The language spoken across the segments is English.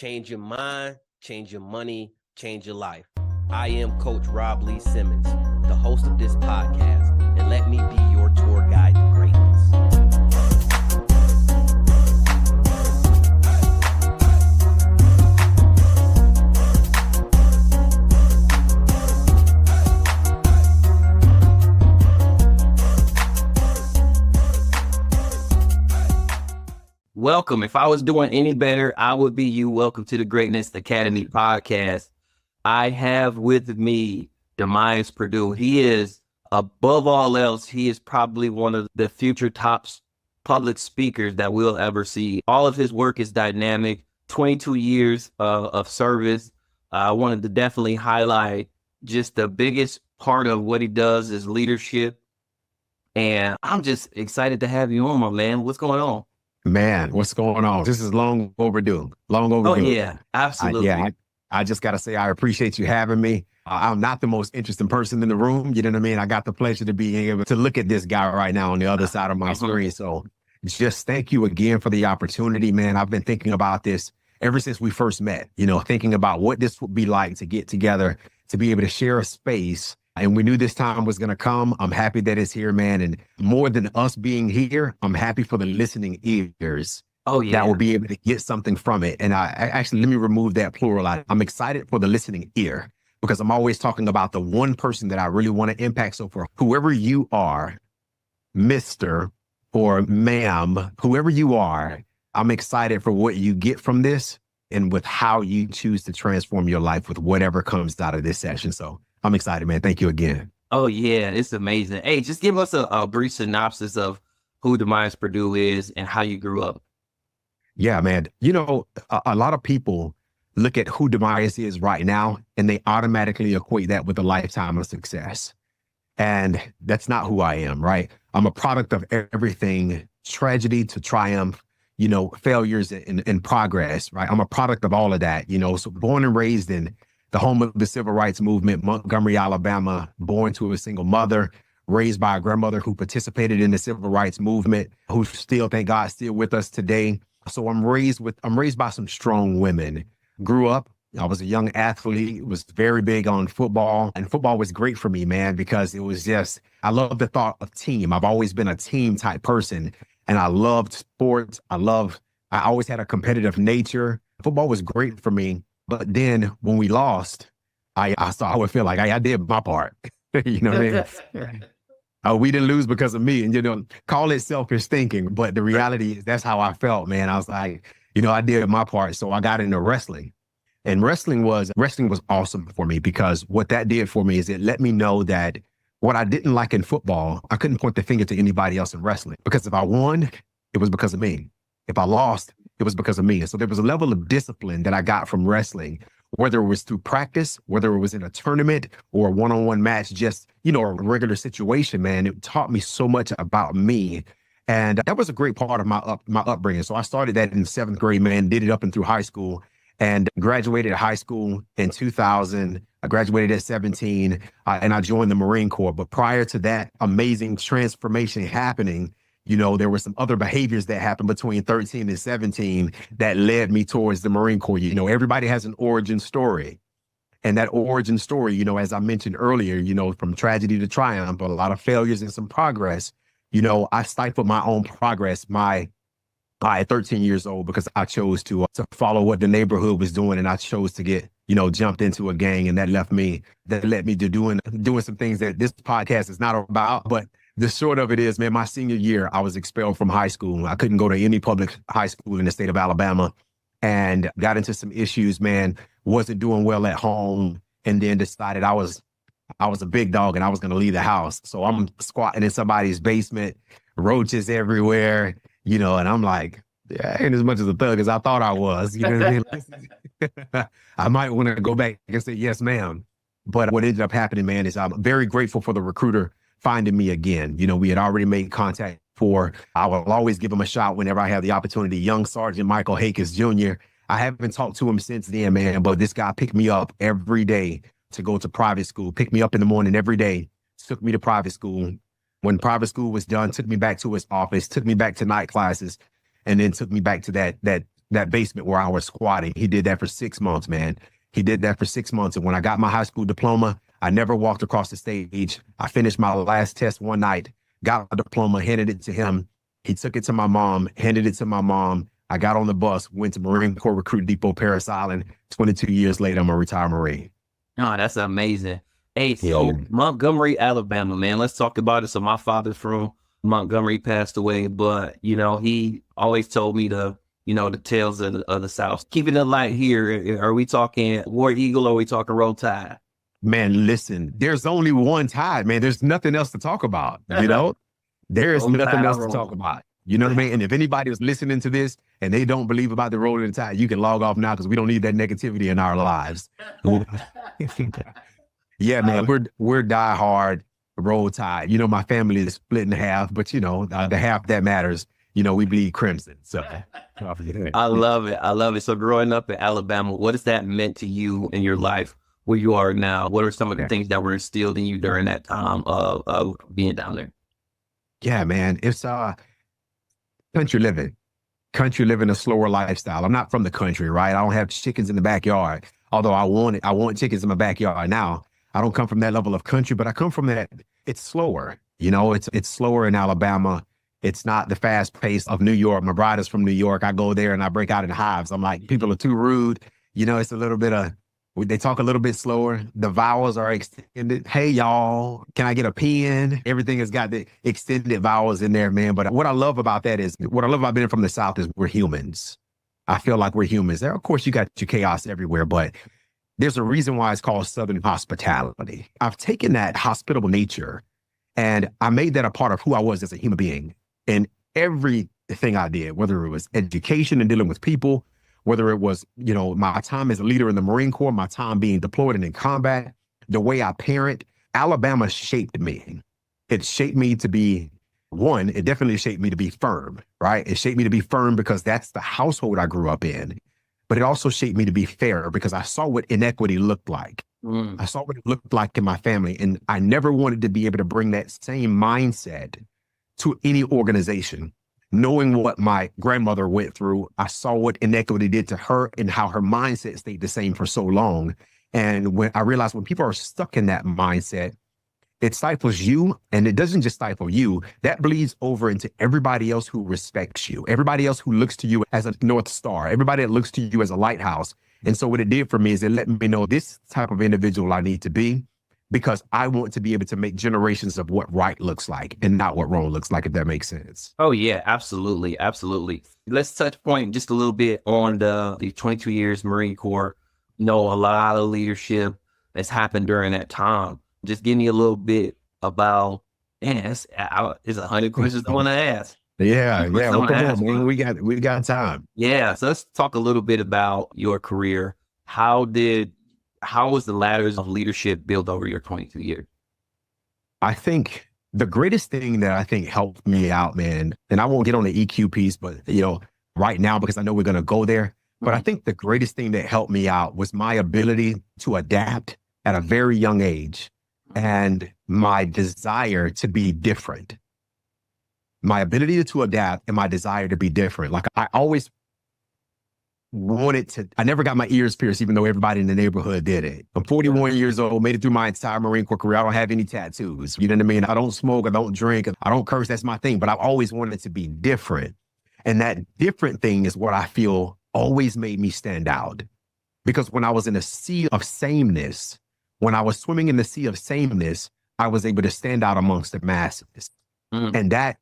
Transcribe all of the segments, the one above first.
Change your mind, change your money, change your life. I am Coach Rob Lee Simmons, the host of this podcast, and let me be your tour guide to greatness. Welcome. If I was doing any better, I would be you. Welcome to the Greatness Academy podcast. I have with me Dimyas Perdue. He is, above all else, he is probably one of the future top public speakers that we'll ever see. All of his work is dynamic, 22 years of service. I wanted to definitely highlight just the biggest part of what he does is leadership. And I'm just excited to have you on, my man. What's going on? Man, what's going on? This is long overdue. Oh, yeah, absolutely. I just got to say, I appreciate you having me. I'm not the most interesting person in the room. You know what I mean? I got the pleasure to be able to look at this guy right now on the other side of my screen. So just thank you again for the opportunity, man. I've been thinking about this ever since we first met, thinking about what this would be like to get together, to be able to share a space. And we knew this time was going to come. I'm happy that it's here, man. And more than us being here, I'm happy for the listening ears. Oh, yeah. That will be able to get something from it. And I actually, let me remove that plural. I'm excited for the listening ear because I'm always talking about the one person that I really want to impact. So for whoever you are, Mr. or ma'am, whoever you are, I'm excited for what you get from this and with how you choose to transform your life with whatever comes out of this session. So I'm excited, man. Thank you again. Oh, yeah. It's amazing. Hey, just give us a brief synopsis of who Dimyas Perdue is and how you grew up. Yeah, man. A lot of people look at who Dimyas is right now, and they automatically equate that with a lifetime of success. And that's not who I am, right? I'm a product of everything, tragedy to triumph, failures and progress, right? I'm a product of all of that, so born and raised in the home of the civil rights movement, Montgomery, Alabama, born to a single mother, raised by a grandmother who participated in the civil rights movement, who still, thank God, still with us today. So I'm raised by some strong women. Grew up, I was a young athlete, was very big on football, and football was great for me, man, because it was I love the thought of team. I've always been a team type person, and I loved sports. I always had a competitive nature. Football was great for me. But then when we lost, I would feel like I did my part. You know what I mean? We didn't lose because of me. And, call it selfish thinking. But the reality is that's how I felt, man. I was like, I did my part. So I got into wrestling. And wrestling was awesome for me because what that did for me is it let me know that what I didn't like in football, I couldn't point the finger to anybody else in wrestling. Because if I won, it was because of me. If I lost, it was because of me. And so there was a level of discipline that I got from wrestling, whether it was through practice, whether it was in a tournament or a one-on-one match, just, a regular situation, man. It taught me so much about me. And that was a great part of my upbringing. So I started that in 7th grade, man, did it up and through high school and graduated high school in 2000. I graduated at 17 and I joined the Marine Corps. But prior to that amazing transformation happening, there were some other behaviors that happened between 13 and 17 that led me towards the Marine Corps. Everybody has an origin story. And that origin story, as I mentioned earlier, from tragedy to triumph, a lot of failures and some progress, I stifled my own progress by 13 years old because I chose to follow what the neighborhood was doing. And I chose to get, jumped into a gang. And that led me to doing some things that this podcast is not about. But the short of it is, man, my senior year, I was expelled from high school. I couldn't go to any public high school in the state of Alabama and got into some issues, man, wasn't doing well at home, and then decided I was a big dog and I was going to leave the house. So I'm squatting in somebody's basement, roaches everywhere, and I'm like, yeah, I ain't as much as a thug as I thought I was. You know what I mean? I might want to go back and say, yes, ma'am. But what ended up happening, man, is I'm very grateful for the recruiter finding me again. We had already made contact before. I will always give him a shot whenever I have the opportunity. Young Sergeant Michael Hakes Jr. I haven't talked to him since then, man, but this guy picked me up every day to go to private school, picked me up in the morning every day, took me to private school. When private school was done, took me back to his office, took me back to night classes, and then took me back to that that basement where I was squatting. He did that for 6 months, man. He did that for 6 months. And when I got my high school diploma, I never walked across the stage. I finished my last test one night, got a diploma, handed it to him. He took it to my mom, handed it to my mom. I got on the bus, went to Marine Corps Recruit Depot, Paris Island. 22 years later, I'm a retired Marine. Oh, that's amazing. Hey, Yeah. so Montgomery, Alabama, man, let's talk about it. So my father's from Montgomery, passed away, but, he always told me the tales of the South. Keeping it light here, are we talking War Eagle or are we talking Roll Tide? Man, listen, there's only one Tide, man. There's nothing else to talk about, There's nothing else to talk about. You know what I mean? And if anybody was listening to this and they don't believe about the Rolling Tide, you can log off now because we don't need that negativity in our lives. Yeah, man, we're diehard Roll Tide. My family is split in half, but the half that matters, we bleed crimson. So I love it. I love it. So growing up in Alabama, what has that meant to you in your life where you are now? What are some of the things that were instilled in you during that time of being down there? Yeah, man, it's country living a slower lifestyle. I'm not from the country, right? I don't have chickens in the backyard, although I want chickens in my backyard now. I don't come from that level of country, but I come from that. It's slower, it's slower in Alabama. It's not the fast pace of New York. My bride is from New York. I go there and I break out in hives. I'm like, people are too rude. It's a little bit they talk a little bit slower. The vowels are extended. Hey, y'all, can I get a pen? Everything has got the extended vowels in there, man. But what I love about being from the South is we're humans. I feel like we're humans. There, of course, you got your chaos everywhere, but there's a reason why it's called Southern hospitality. I've taken that hospitable nature and I made that a part of who I was as a human being. And everything I did, whether it was education and dealing with people, whether it was, my time as a leader in the Marine Corps, my time being deployed and in combat, the way I parent, Alabama shaped me. It shaped me to be, it definitely shaped me to be firm, right? It shaped me to be firm because that's the household I grew up in. But it also shaped me to be fair because I saw what inequity looked like. I saw what it looked like in my family. And I never wanted to be able to bring that same mindset to any organization. Knowing what my grandmother went through, I saw what inequity did to her and how her mindset stayed the same for so long. And when I realized when people are stuck in that mindset, it stifles you, and it doesn't just stifle you, that bleeds over into everybody else who respects you, everybody else who looks to you as a North Star, everybody that looks to you as a lighthouse. And so what it did for me is it let me know this type of individual I need to be, because I want to be able to make generations of what right looks like and not what wrong looks like, if that makes sense. Oh, yeah, absolutely. Absolutely. Let's touch point just a little bit on the 22 years Marine Corps. A lot of leadership that's happened during that time. Just give me a little bit about, it's 100 questions I want to ask. Yeah. Well, come on, man. We got time. Yeah. So let's talk a little bit about your career. How was the ladders of leadership built over your 22 years? I think the greatest thing that I think helped me out, man, and I won't get on the EQ piece, but right now, because I know we're going to go there, but I think the greatest thing that helped me out was my ability to adapt at a very young age and my desire to be different. My ability to adapt and my desire to be different. Like I always I never got my ears pierced, even though everybody in the neighborhood did it. I'm 41 years old, made it through my entire Marine Corps career. I don't have any tattoos. You know what I mean? I don't smoke, I don't drink, I don't curse. That's my thing. But I've always wanted to be different. And that different thing is what I feel always made me stand out. Because when I was in a sea of sameness, when I was swimming in the sea of sameness, I was able to stand out amongst the masses. And that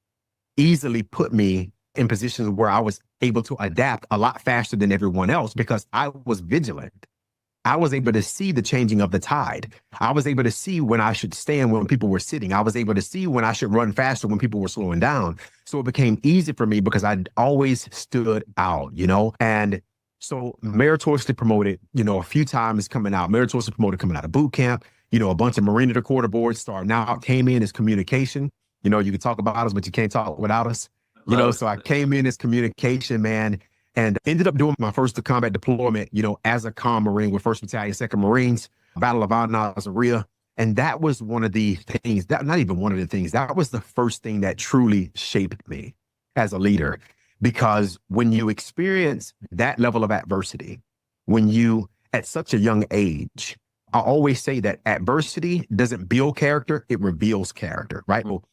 easily put me in positions where I was able to adapt a lot faster than everyone else because I was vigilant. I was able to see the changing of the tide. I was able to see when I should stand when people were sitting. I was able to see when I should run faster when people were slowing down. So it became easy for me because I always stood out, And so meritoriously promoted, a few times meritoriously promoted coming out of boot camp, a bunch of Marine to quarter boards starting out, came in as communication. You can talk about us, but you can't talk without us. So I came in as communication, man, and ended up doing my first combat deployment, as a comm Marine with 1st Battalion, 2nd Marines, Battle of Anazaria. And that was one of the things, that was the first thing that truly shaped me as a leader. because when you experience that level of adversity, when you, at such a young age, I always say that adversity doesn't build character, it reveals character, right? Well,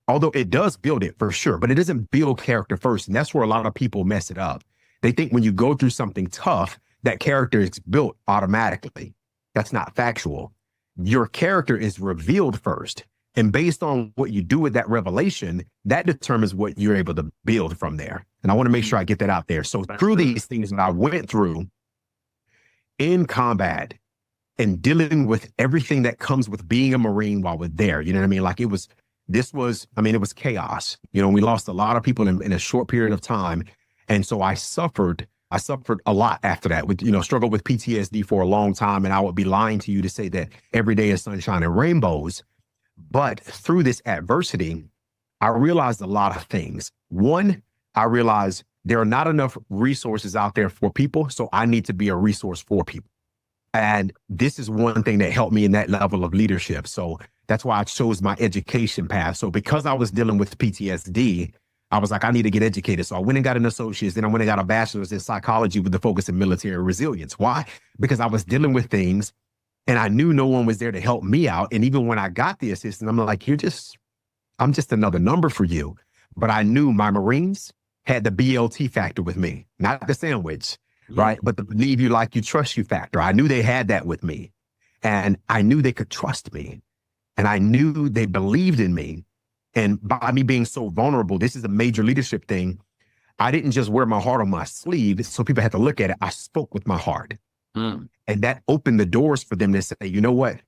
although it does build it for sure, but it doesn't build character first. And that's where a lot of people mess it up. They think when you go through something tough, that character is built automatically. That's not factual. Your character is revealed first. And based on what you do with that revelation, that determines what you're able to build from there. And I want to make sure I get that out there. So through these things that I went through in combat and dealing with everything that comes with being a Marine while we're there, you know what I mean? Like it was chaos. You know, we lost a lot of people in a short period of time. And so I suffered a lot after that, with, you know, struggled with PTSD for a long time. And I would be lying to you to say that every day is sunshine and rainbows. But through this adversity, I realized a lot of things. One, I realized there are not enough resources out there for people. So I need to be a resource for people. And this is one thing that helped me in that level of leadership. So that's why I chose my education path. So because I was dealing with PTSD, I was like, I need to get educated. So I went and got an associate's, then I went and got a bachelor's in psychology with the focus in military resilience. Why? Because I was dealing with things and I knew no one was there to help me out. And even when I got the assistant, I'm like, I'm just another number for you. But I knew my Marines had the BLT factor with me, not the sandwich, right? But the believe you, like you, trust you factor. I knew they had that with me. And I knew they could trust me. And I knew they believed in me. And by me being so vulnerable, this is a major leadership thing. I didn't just wear my heart on my sleeve so people had to look at it. I spoke with my heart. And that opened the doors for them to say, you know what?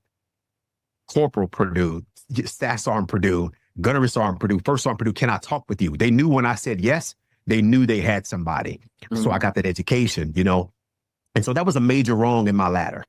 Corporal Perdue, Staff Sergeant Perdue, Gunnery Sergeant Perdue, First Sergeant Perdue, can I talk with you? They knew when I said yes, they knew they had somebody. So I got that education, you know? And so that was a major wrong in my ladder.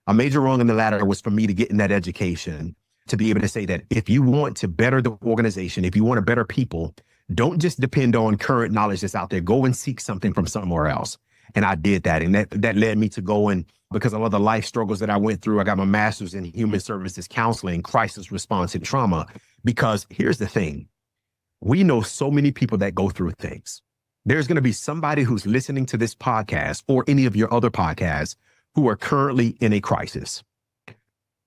A major wrong in the ladder was for me to get in that education, to be able to say that if you want to better the organization, if you want to better people, don't just depend on current knowledge that's out there. Go and seek something from somewhere else. And I did that. And that led me to go and, because of all the life struggles that I went through, I got my master's in human services counseling, crisis response, and trauma. Because here's the thing. We know so many people that go through things. There's going to be somebody who's listening to this podcast or any of your other podcasts who are currently in a crisis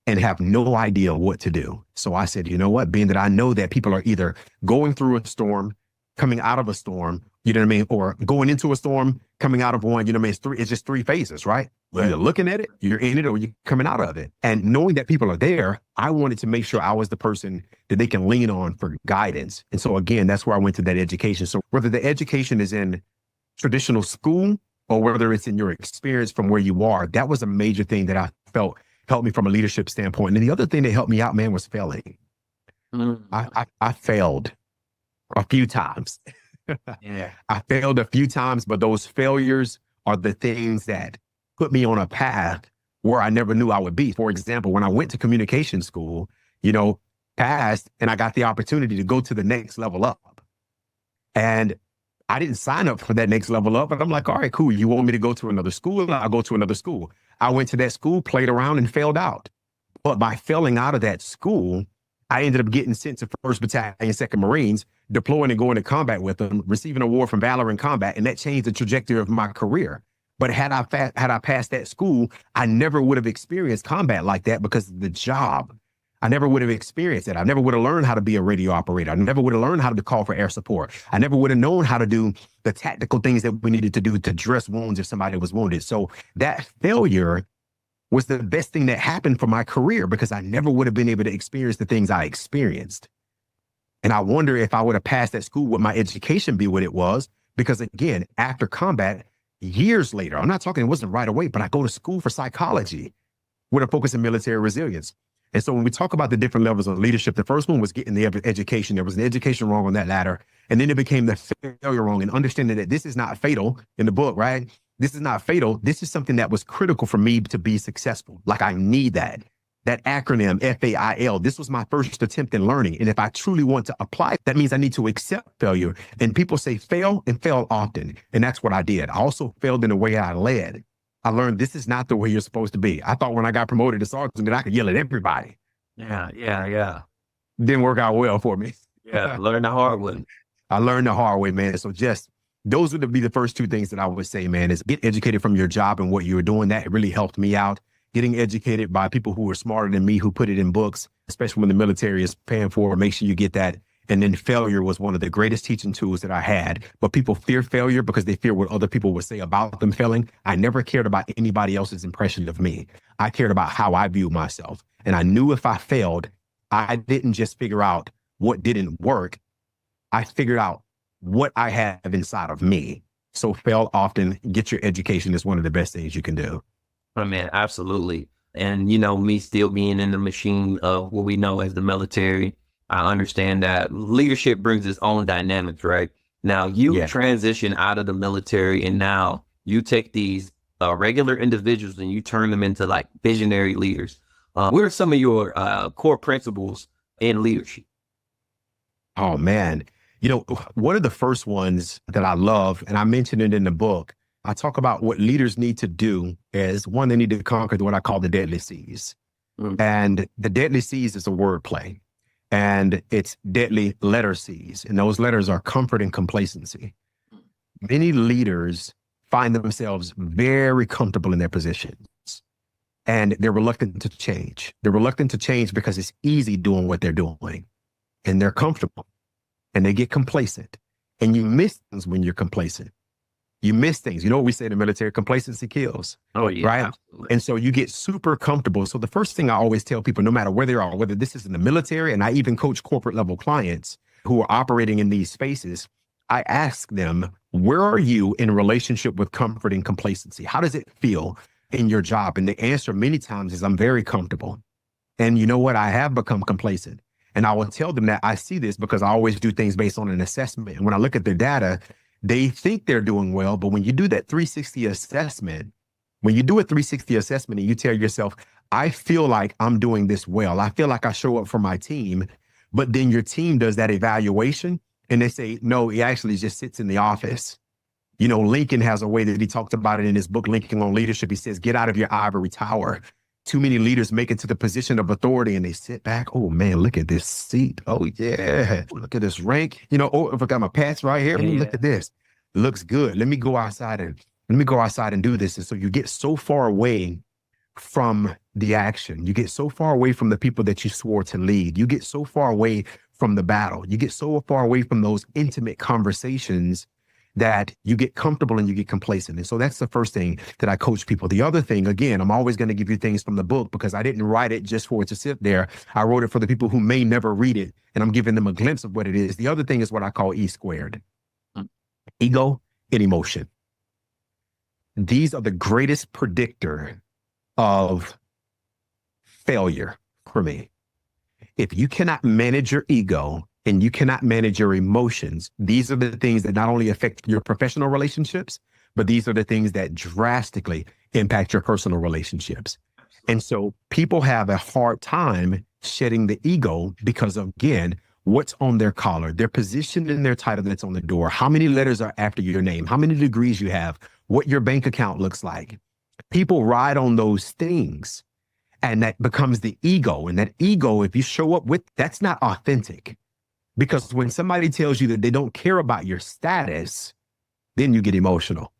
and have no idea what to do. So I said, you know what, being that I know that people are either going through a storm, coming out of a storm, you know what I mean? Or going into a storm, coming out of one, you know what I mean? It's just three phases, right? You're either looking at it, you're in it, or you're coming out of it. And knowing that people are there, I wanted to make sure I was the person that they can lean on for guidance. And so again, that's where I went to that education. So whether the education is in traditional school or whether it's in your experience from where you are, that was a major thing that I felt helped me from a leadership standpoint. And the other thing that helped me out, man, was failing. I failed a few times. I failed a few times, but those failures are the things that put me on a path where I never knew I would be. For example, when I went to communication school, you know, passed, and I got the opportunity to go to the next level up. And I didn't sign up for that next level up, but I'm like, all right, cool. You want me to go to another school? I'll go to another school. I went to that school, played around, and failed out. But by failing out of that school, I ended up getting sent to 1st Battalion, 2nd Marines, deploying and going to combat with them, receiving an award from Valor in Combat, and that changed the trajectory of my career. But had I passed that school, I never would have experienced combat like that because of the job. I never would have experienced it. I never would have learned how to be a radio operator. I never would have learned how to call for air support. I never would have known how to do the tactical things that we needed to do to dress wounds if somebody was wounded. So that failure was the best thing that happened for my career because I never would have been able to experience the things I experienced. And I wonder if I would have passed that school, would my education be what it was? Because again, after combat, years later, I'm not talking, it wasn't right away, but I go to school for psychology with a focus in military resilience. And so when we talk about the different levels of leadership, the first one was getting the education. There was an education wrong on that ladder. And then it became the failure wrong and understanding that this is not fatal in the book, right? This is not fatal. This is something that was critical for me to be successful. Like I need that. That acronym, FAIL, this was my first attempt in learning. And if I truly want to apply, that means I need to accept failure. And people say fail and fail often. And that's what I did. I also failed in the way I led. I learned this is not the way you're supposed to be. I thought when I got promoted to sergeant that I could yell at everybody. Yeah. Didn't work out well for me. Yeah, learn the hard way. I learned the hard way, man. So just those would be the first two things that I would say, man, is get educated from your job and what you were doing. That really helped me out. Getting educated by people who are smarter than me, who put it in books, especially when the military is paying for it, make sure you get that. And then failure was one of the greatest teaching tools that I had. But people fear failure because they fear what other people would say about them failing. I never cared about anybody else's impression of me. I cared about how I viewed myself. And I knew if I failed, I didn't just figure out what didn't work. I figured out what I have inside of me. So fail often, get your education is one of the best things you can do. Oh, man, absolutely. And, you know, me still being in the machine of what we know as the military, I understand that leadership brings its own dynamics, right? Now you transition out of the military and now you take these regular individuals and you turn them into like visionary leaders. What are some of your core principles in leadership? Oh, man. You know, one of the first ones that I love, and I mentioned it in the book, I talk about what leaders need to do is, one, they need to conquer what I call the deadly C's. And the deadly C's is a word play. And it's deadly letter C's. And those letters are comfort and complacency. Many leaders find themselves very comfortable in their positions. And they're reluctant to change. They're reluctant to change because it's easy doing what they're doing. And they're comfortable. And they get complacent. And you miss things when you're complacent. You miss things. You know what we say in the military? Complacency kills. Oh, yeah. Right? Absolutely. And so you get super comfortable. So the first thing I always tell people, no matter where they are, whether this is in the military, and I even coach corporate level clients who are operating in these spaces, I ask them, where are you in relationship with comfort and complacency? How does it feel in your job? And the answer many times is, I'm very comfortable. And you know what? I have become complacent. And I will tell them that I see this because I always do things based on an assessment. And when I look at their data, they think they're doing well. But when you do that 360 assessment, when you do a 360 assessment and you tell yourself, I feel like I'm doing this well. I feel like I show up for my team. But then your team does that evaluation and they say, no, he actually just sits in the office. You know, Lincoln has a way that he talked about it in his book, Lincoln on Leadership. He says, get out of your ivory tower. Too many leaders make it to the position of authority and they sit back. Oh, man, look at this seat. Oh, yeah. Look at this rank. You know, oh, if I got my pass right here, look at this. Looks good. Let me go outside and do this. And so you get so far away from the action. You get so far away from the people that you swore to lead. You get so far away from the battle. You get so far away from those intimate conversations that you get comfortable and you get complacent. And so that's the first thing that I coach people. The other thing, again, I'm always going to give you things from the book because I didn't write it just for it to sit there. I wrote it for the people who may never read it, and I'm giving them a glimpse of what it is. The other thing is what I call E squared. Ego and emotion. These are the greatest predictor of failure for me. If you cannot manage your ego and you cannot manage your emotions, these are the things that not only affect your professional relationships, but these are the things that drastically impact your personal relationships. And so people have a hard time shedding the ego because of, again, what's on their collar, their position and their title that's on the door, how many letters are after your name, how many degrees you have, what your bank account looks like. People ride on those things and that becomes the ego. And that ego, if you show up with, that's not authentic. Because when somebody tells you that they don't care about your status, then you get emotional.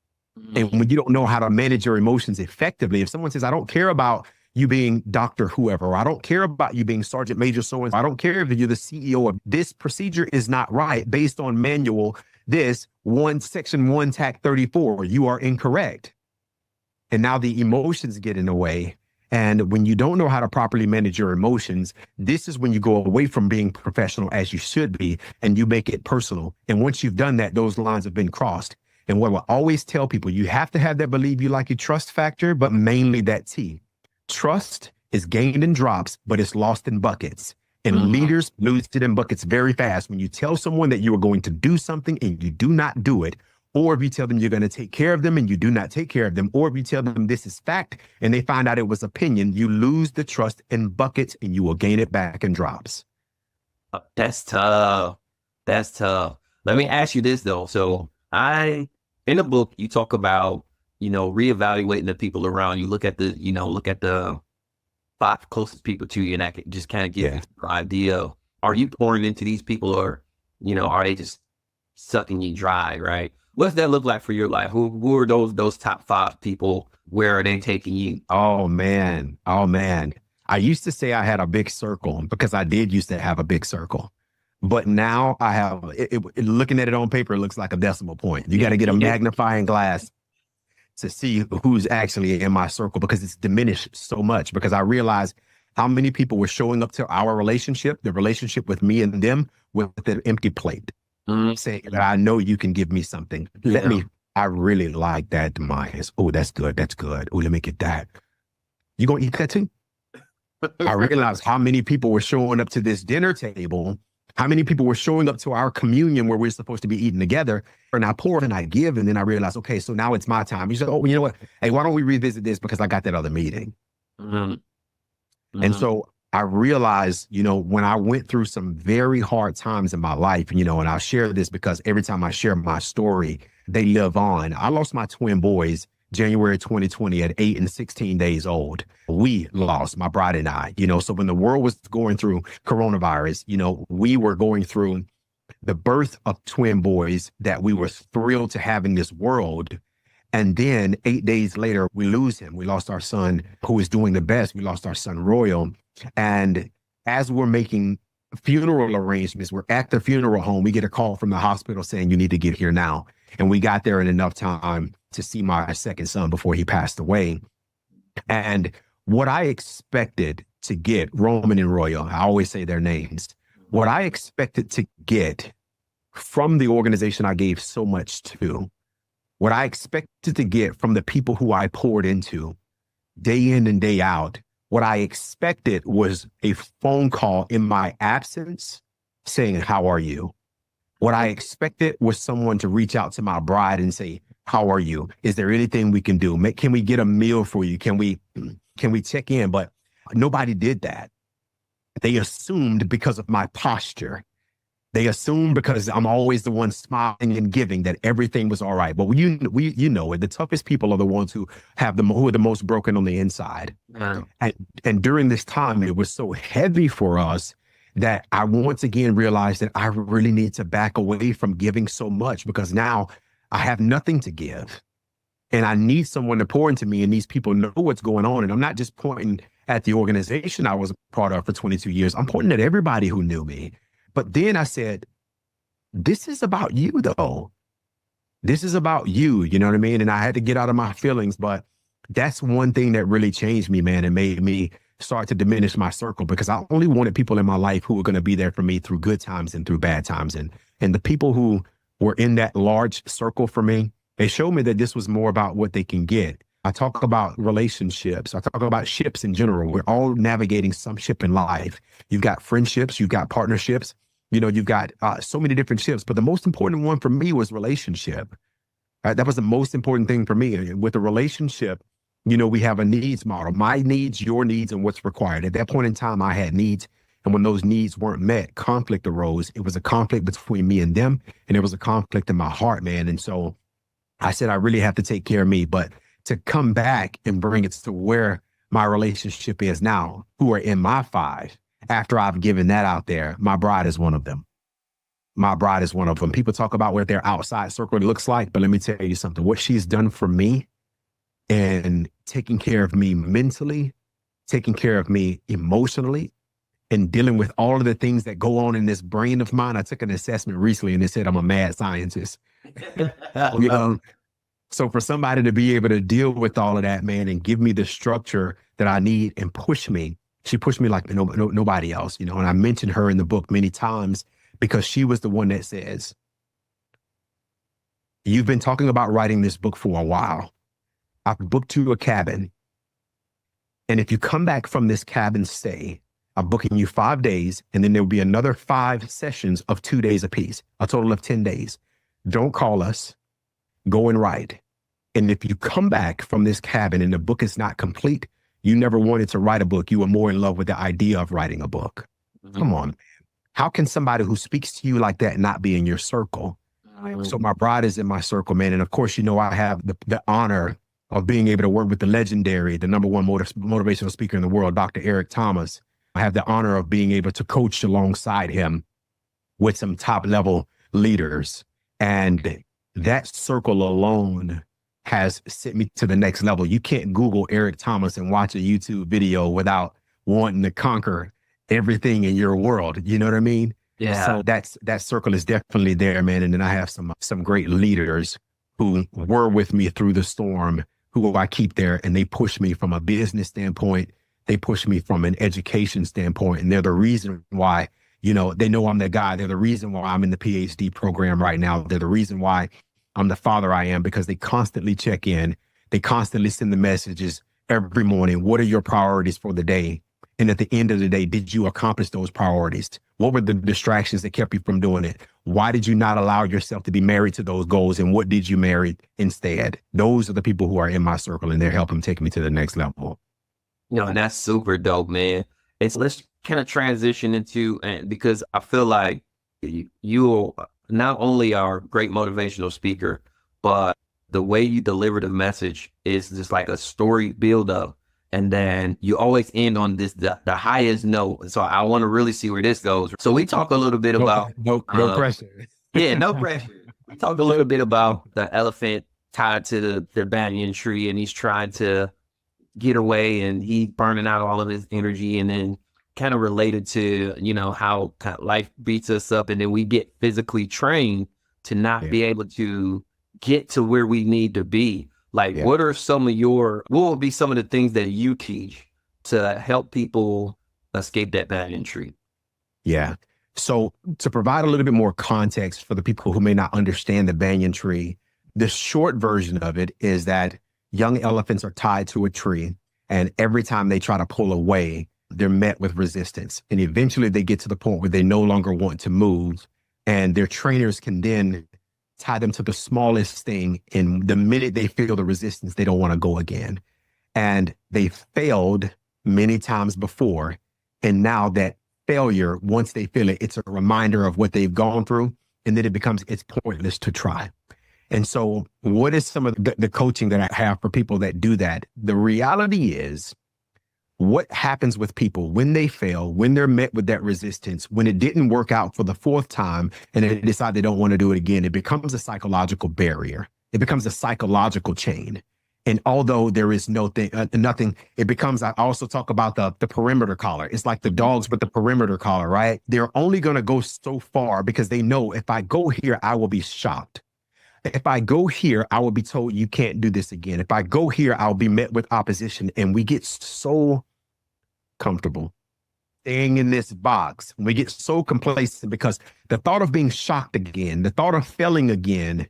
And when you don't know how to manage your emotions effectively, if someone says, I don't care about you being Dr. whoever, or I don't care about you being Sergeant Major so-and-so, I don't care if you're the CEO of this procedure is not right based on manual, this section 1 TAC 34, you are incorrect. And now the emotions get in the way. And when you don't know how to properly manage your emotions, this is when you go away from being professional as you should be, and you make it personal. And once you've done that, those lines have been crossed. And what I always tell people, you have to have that believe you like you trust factor, but mainly that T. Trust is gained in drops, but it's lost in buckets. And leaders lose it in buckets very fast. When you tell someone that you are going to do something and you do not do it, or if you tell them you're going to take care of them and you do not take care of them, or if you tell them this is fact and they find out it was opinion, you lose the trust in buckets and you will gain it back in drops. That's tough. That's tough. Let me ask you this though. So in the book, you talk about, reevaluating the people around you. Look at the 5 closest people to you, and that can just kind of give you an idea. Are you pouring into these people, or, are they just sucking you dry, right? What's that look like for your life? Who are those top five people? Where are they taking you? Oh man. Oh man. I used to say I had a big circle because I did used to have a big circle. But now I have looking at it on paper, it looks like a decimal point. You got to get a magnifying glass to see who's actually in my circle because it's diminished so much because I realized how many people were showing up to our relationship, the relationship with me and them with an empty plate, saying that I know you can give me something. I really like that, Dimyas. Oh, that's good. That's good. Oh, let me get that. You gonna eat that too? I realized how many people were showing up to this dinner table, how many people were showing up to our communion where we're supposed to be eating together. And I pour and I give, and then I realized, okay, so now it's my time. You said, oh, you know what? Hey, why don't we revisit this because I got that other meeting. And so I realized, when I went through some very hard times in my life, and I'll share this because every time I share my story, they live on. I lost my twin boys January 2020 at 8 and 16 days old. We lost, my bride and I, so when the world was going through coronavirus, we were going through the birth of twin boys that we were thrilled to have in this world. And then 8 days later, we lose him. We lost our son who is doing the best. We lost our son, Royal. And as we're making funeral arrangements, we're at the funeral home, we get a call from the hospital saying, you need to get here now. And we got there in enough time to see my second son before he passed away. And what I expected to get, Roman and Royal, I always say their names, what I expected to get from the organization I gave so much to, what I expected to get from the people who I poured into day in and day out, what I expected was a phone call in my absence saying, how are you? What I expected was someone to reach out to my bride and say, how are you? Is there anything we can do? Can we get a meal for you? Can we check in? But nobody did that. They assumed because of my posture. They assumed because I'm always the one smiling and giving that everything was all right. But you know it. The toughest people are the ones who are the most broken on the inside. And during this time, it was so heavy for us that I once again realized that I really need to back away from giving so much because now I have nothing to give. And I need someone to pour into me, and these people know what's going on. And I'm not just pointing at the organization I was a part of for 22 years. I'm pointing at everybody who knew me. But then I said, this is about you, though. This is about you. You know what I mean? And I had to get out of my feelings. But that's one thing that really changed me, man, and made me start to diminish my circle because I only wanted people in my life who were going to be there for me through good times and through bad times. And the people who were in that large circle for me, they showed me that this was more about what they can get. I talk about relationships. I talk about ships in general. We're all navigating some ship in life. You've got friendships, you've got partnerships, you've got so many different ships. But the most important one for me was relationship. That was the most important thing for me. With a relationship, we have a needs model. My needs, your needs, and what's required. At that point in time, I had needs. And when those needs weren't met, conflict arose. It was a conflict between me and them. And it was a conflict in my heart, man. And so I said, I really have to take care of me. But to come back and bring it to where my relationship is now, who are in my five, after I've given that out there, my bride is one of them. My bride is one of them. People talk about what their outside circle looks like, but let me tell you something. What she's done for me and taking care of me mentally, taking care of me emotionally, and dealing with all of the things that go on in this brain of mine. I took an assessment recently and it said I'm a mad scientist. So for somebody to be able to deal with all of that, man, and give me the structure that I need and push me, she pushed me like nobody else, and I mentioned her in the book many times because she was the one that says, you've been talking about writing this book for a while. I've booked you a cabin. And if you come back from this cabin stay, I'm booking you 5 days, and then there will be another 5 sessions of 2 days apiece, a total of 10 days. Don't call us. Go and write. And if you come back from this cabin and the book is not complete, you never wanted to write a book. You were more in love with the idea of writing a book. Come on, man. How can somebody who speaks to you like that not be in your circle? So my bride is in my circle, man. And of course, I have the honor of being able to work with the legendary, the number one motivational speaker in the world, Dr. Eric Thomas. I have the honor of being able to coach alongside him with some top level leaders. And that circle alone has sent me to the next level. You can't Google Eric Thomas and watch a YouTube video without wanting to conquer everything in your world. You know what I mean? Yeah. So that circle is definitely there, man. And then I have some great leaders who were with me through the storm, who I keep there, and they push me from a business standpoint. They push me from an education standpoint, and they're the reason why, you know, they know I'm the guy. They're the reason why I'm in the PhD program right now. They're the reason why I'm the father I am, because they constantly check in. They constantly send the messages every morning. What are your priorities for the day? And at the end of the day, did you accomplish those priorities? What were the distractions that kept you from doing it? Why did you not allow yourself to be married to those goals? And what did you marry instead? Those are the people who are in my circle, and they're helping take me to the next level. You know, and that's super dope, man. Let's kind of transition into, and because I feel like you not only are a great motivational speaker, but the way you deliver the message is just like a story build up. And then you always end on the highest note. So I want to really see where this goes. So we talk a little bit about no pressure. Yeah, no pressure. We talk a little bit about the elephant tied to the banyan tree, and he's trying to get away, and he's burning out all of his energy, and then kind of related to, you know, how kind of life beats us up, and then we get physically trained to not be able to get to where we need to be. Like, what would be some of the things that you teach to help people escape that banyan tree? Yeah. So to provide a little bit more context for the people who may not understand the banyan tree, the short version of it is that young elephants are tied to a tree, and every time they try to pull away, they're met with resistance. And eventually they get to the point where they no longer want to move, and their trainers can then tie them to the smallest thing. And the minute they feel the resistance, they don't want to go again. And they failed many times before. And now that failure, once they feel it, it's a reminder of what they've gone through. And then it's pointless to try. And so what is some of the coaching that I have for people that do that? The reality is, what happens with people when they fail, when they're met with that resistance, when it didn't work out for the fourth time and they decide they don't want to do it again, it becomes a psychological barrier. It becomes a psychological chain. And although there is nothing, it becomes, I also talk about the perimeter collar. It's like the dogs with the perimeter collar, right? They're only going to go so far because they know, if I go here, I will be shocked. If I go here, I will be told you can't do this again. If I go here, I'll be met with opposition. And we get so comfortable staying in this box. We get so complacent because the thought of being shocked again, the thought of failing again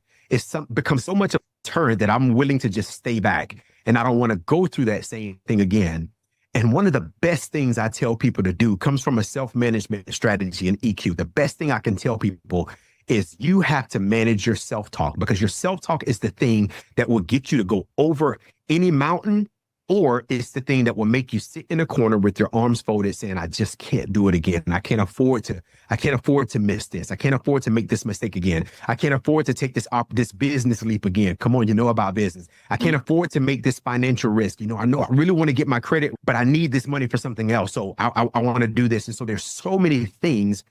becomes so much of a deterrent that I'm willing to just stay back, and I don't want to go through that same thing again. And one of the best things I tell people to do comes from a self-management strategy and EQ. The best thing I can tell people is you have to manage your self-talk, because your self-talk is the thing that will get you to go over any mountain, or it's the thing that will make you sit in a corner with your arms folded saying, I just can't do it again. I can't afford to miss this. I can't afford to make this mistake again. I can't afford to take this business leap again. Come on, you know about business. I can't afford to make this financial risk. You know I really want to get my credit, but I need this money for something else. So I want to do this. And so there's so many things,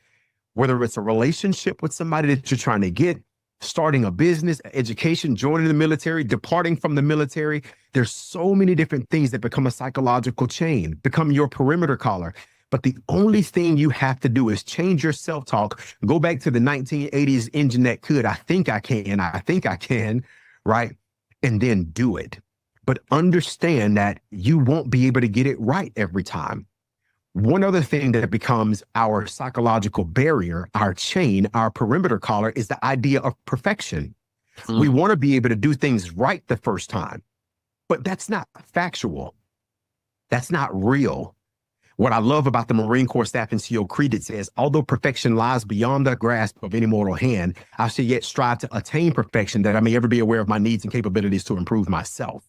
whether it's a relationship with somebody that you're trying to get, starting a business, education, joining the military, departing from the military. There's so many different things that become a psychological chain, become your perimeter collar. But the only thing you have to do is change your self-talk, go back to the 1980s engine that could, I think I can, right? And then do it. But understand that you won't be able to get it right every time. One other thing that becomes our psychological barrier, our chain, our perimeter collar, is the idea of perfection. We want to be able to do things right the first time, but that's not factual. That's not real. What I love about the Marine Corps Staff and SEAL Creed, it says, although perfection lies beyond the grasp of any mortal hand, I shall yet strive to attain perfection, that I may ever be aware of my needs and capabilities to improve myself.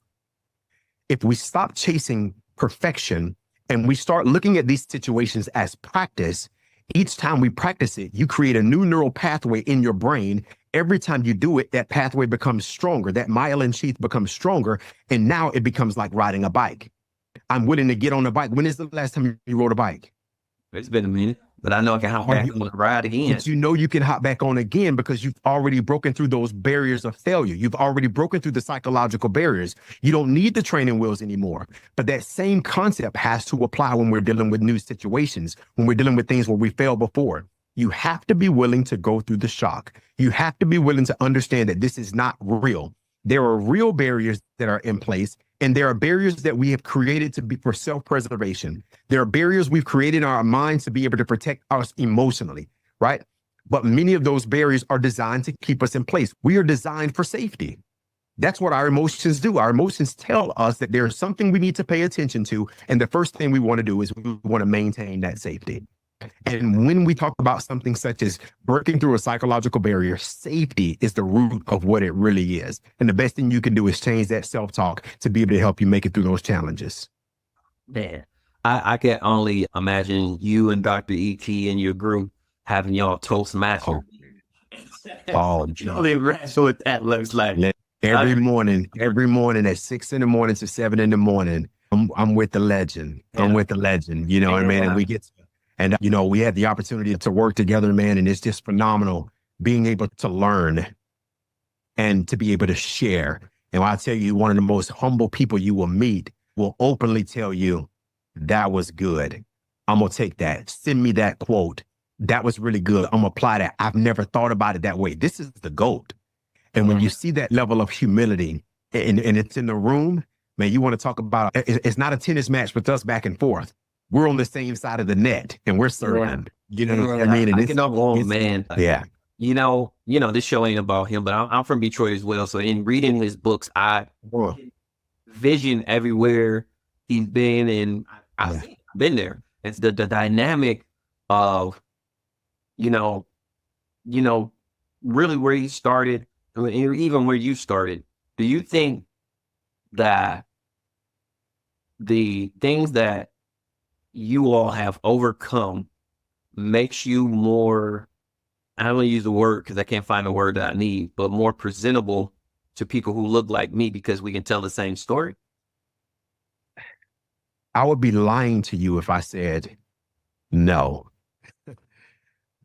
If we stop chasing perfection and we start looking at these situations as practice, each time we practice it, you create a new neural pathway in your brain. Every time you do it, that pathway becomes stronger. That myelin sheath becomes stronger. And now it becomes like riding a bike. I'm willing to get on a bike. When is the last time you rode a bike? It's been a minute. but I know I can hop back on the ride again. But you know you can hop back on again because you've already broken through those barriers of failure. You've already broken through the psychological barriers. You don't need the training wheels anymore. But that same concept has to apply when we're dealing with new situations, when we're dealing with things where we failed before. You have to be willing to go through the shock. You have to be willing to understand that this is not real. There are real barriers that are in place, and there are barriers that we have created to be for self-preservation. There are barriers we've created in our minds to be able to protect us emotionally, right? But many of those barriers are designed to keep us in place. We are designed for safety. That's what our emotions do. Our emotions tell us that there's something we need to pay attention to. And the first thing we want to do is we want to maintain that safety. And when we talk about something such as breaking through a psychological barrier, safety is the root of what it really is. And the best thing you can do is change that self-talk to be able to help you make it through those challenges. Man, I can only imagine you and Dr. E.T. and your group having y'all Toastmasters. Oh, so what that looks like. Every morning at 6 a.m. to 7 a.m, I'm with the legend. Yeah. I'm with the legend. You know what I mean? And we get and you know, we had the opportunity to work together, man, and it's just phenomenal being able to learn and to be able to share. And I'll tell you, one of the most humble people you will meet will openly tell you, that was good. I'm going to take that. Send me that quote. That was really good. I'm going to apply that. I've never thought about it that way. This is the GOAT. And when you see that level of humility and it's in the room, man, you want to talk about, it's not a tennis match with us back and forth. We're on the same side of the net and we're serving. You know what I mean? And I can know, man. Yeah. You know, this show ain't about him, but I'm from Detroit as well. So in reading his books, I vision everywhere he's been, and I've been there. It's the dynamic of, really where he started, even where you started. Do you think that the things that you all have overcome makes you more, I don't want to use the word because I can't find the word that I need, but more presentable to people who look like me because we can tell the same story? I would be lying to you if I said no.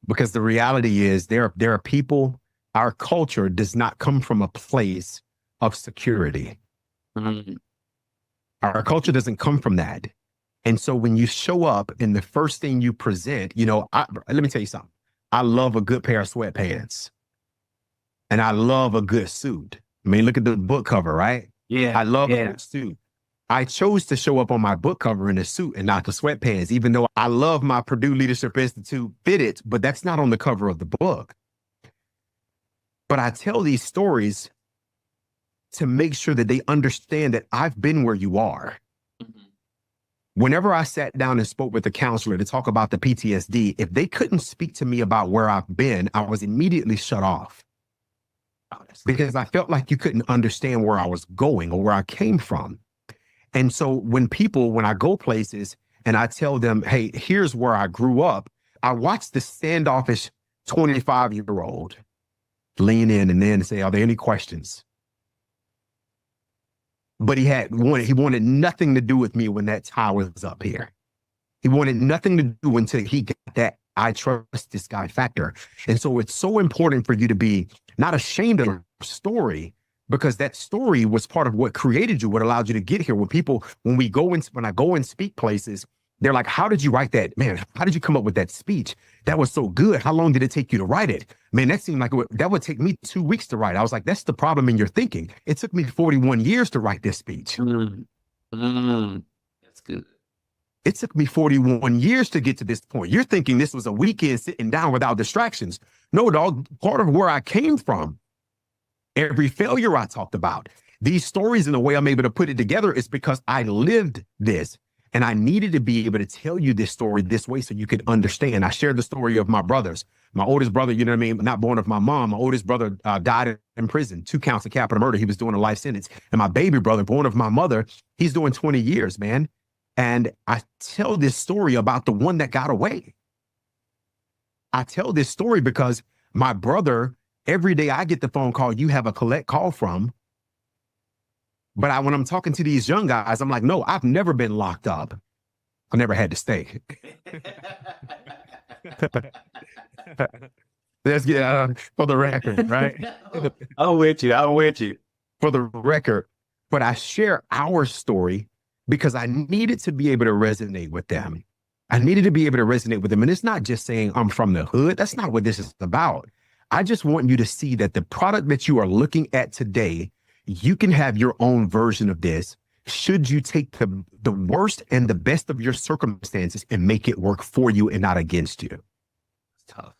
Because the reality is there are people, our culture does not come from a place of security. Mm-hmm. Our culture doesn't come from that. And so when you show up and the first thing you present, let me tell you something. I love a good pair of sweatpants and I love a good suit. I mean, look at the book cover, right? Yeah. I love a good suit. I chose to show up on my book cover in a suit and not the sweatpants, even though I love my Purdue Leadership Institute fitted, but that's not on the cover of the book. But I tell these stories to make sure that they understand that I've been where you are. Mm-hmm. Whenever I sat down and spoke with a counselor to talk about the PTSD, if they couldn't speak to me about where I've been, I was immediately shut off. Because I felt like you couldn't understand where I was going or where I came from. And so when I go places and I tell them, hey, here's where I grew up, I watch the standoffish 25-year-old lean in and then say, are there any questions? But he wanted nothing to do with me when that tie was up here. He wanted nothing to do until he got that I trust this guy factor. And so it's so important for you to be not ashamed of the story, because that story was part of what created you, what allowed you to get here. When I go and speak places, they're like, how did you write that? Man, how did you come up with that speech? That was so good. How long did it take you to write it? Man, that seemed like that would take me 2 weeks to write. I was like, that's the problem in your thinking. It took me 41 years to write this speech. That's good. It took me 41 years to get to this point. You're thinking this was a weekend sitting down without distractions. No, dog, part of where I came from, every failure I talked about, these stories and the way I'm able to put it together is because I lived this. And I needed to be able to tell you this story this way so you could understand. I shared the story of my brothers. My oldest brother, you know what I mean, not born of my mom. My oldest brother died in prison, 2 counts of capital murder. He was doing a life sentence. And my baby brother, born of my mother, he's doing 20 years, man. And I tell this story about the one that got away. I tell this story because my brother, every day I get the phone call you have a collect call from. But when I'm talking to these young guys, I'm like, no, I've never been locked up. I never had to stay. Let's get for the record, right? I'm with you. I'm with you. For the record, but I share our story because I needed to be able to resonate with them. I needed to be able to resonate with them. And it's not just saying I'm from the hood. That's not what this is about. I just want you to see that the product that you are looking at today, you can have your own version of this. Should you take the worst and the best of your circumstances and make it work for you and not against you? It's tough.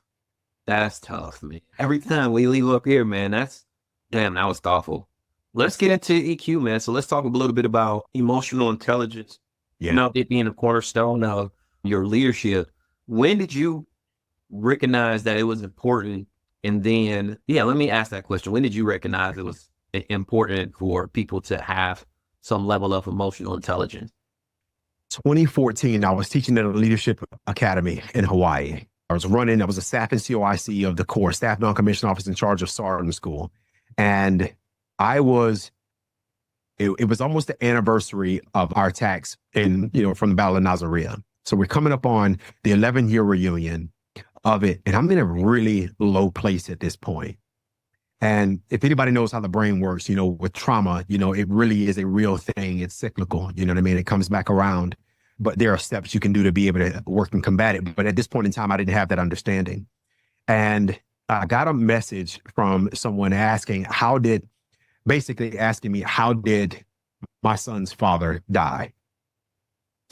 That's tough, man. Every time we leave up here, man, that was thoughtful. Let's get into EQ, man. So let's talk a little bit about emotional intelligence. Yeah. You know, it being a cornerstone of your leadership. When did you recognize that it was important? And then, let me ask that question. When did you recognize it was important for people to have some level of emotional intelligence? 2014, I was teaching at a leadership academy in Hawaii. I was a staff and COIC of the Corps, staff non-commissioned officer in charge of sergeant school. And it was almost the anniversary of our attacks from the Battle of Nasiriyah. So we're coming up on the 11-year reunion of it. And I'm in a really low place at this point. And if anybody knows how the brain works, with trauma, it really is a real thing. It's cyclical. You know what I mean? It comes back around. But there are steps you can do to be able to work and combat it. But at this point in time, I didn't have that understanding. And I got a message from someone basically asking me, how did my son's father die?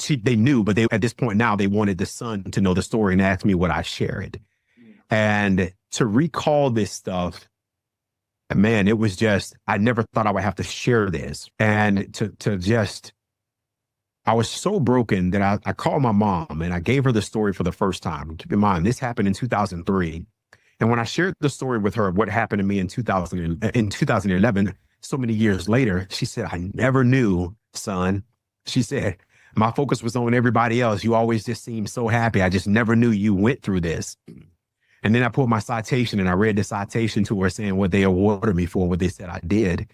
They knew, but at this point now, they wanted the son to know the story and ask me would I share it. And to recall this stuff, man, it was just, I never thought I would have to share this. And I was so broken that I called my mom and I gave her the story for the first time. Keep in mind, this happened in 2003. And when I shared the story with her, what happened to me in 2011, so many years later, she said, I never knew, son. She said, my focus was on everybody else. You always just seemed so happy. I just never knew you went through this. And then I pulled my citation and I read the citation to her saying what they awarded me for, what they said I did.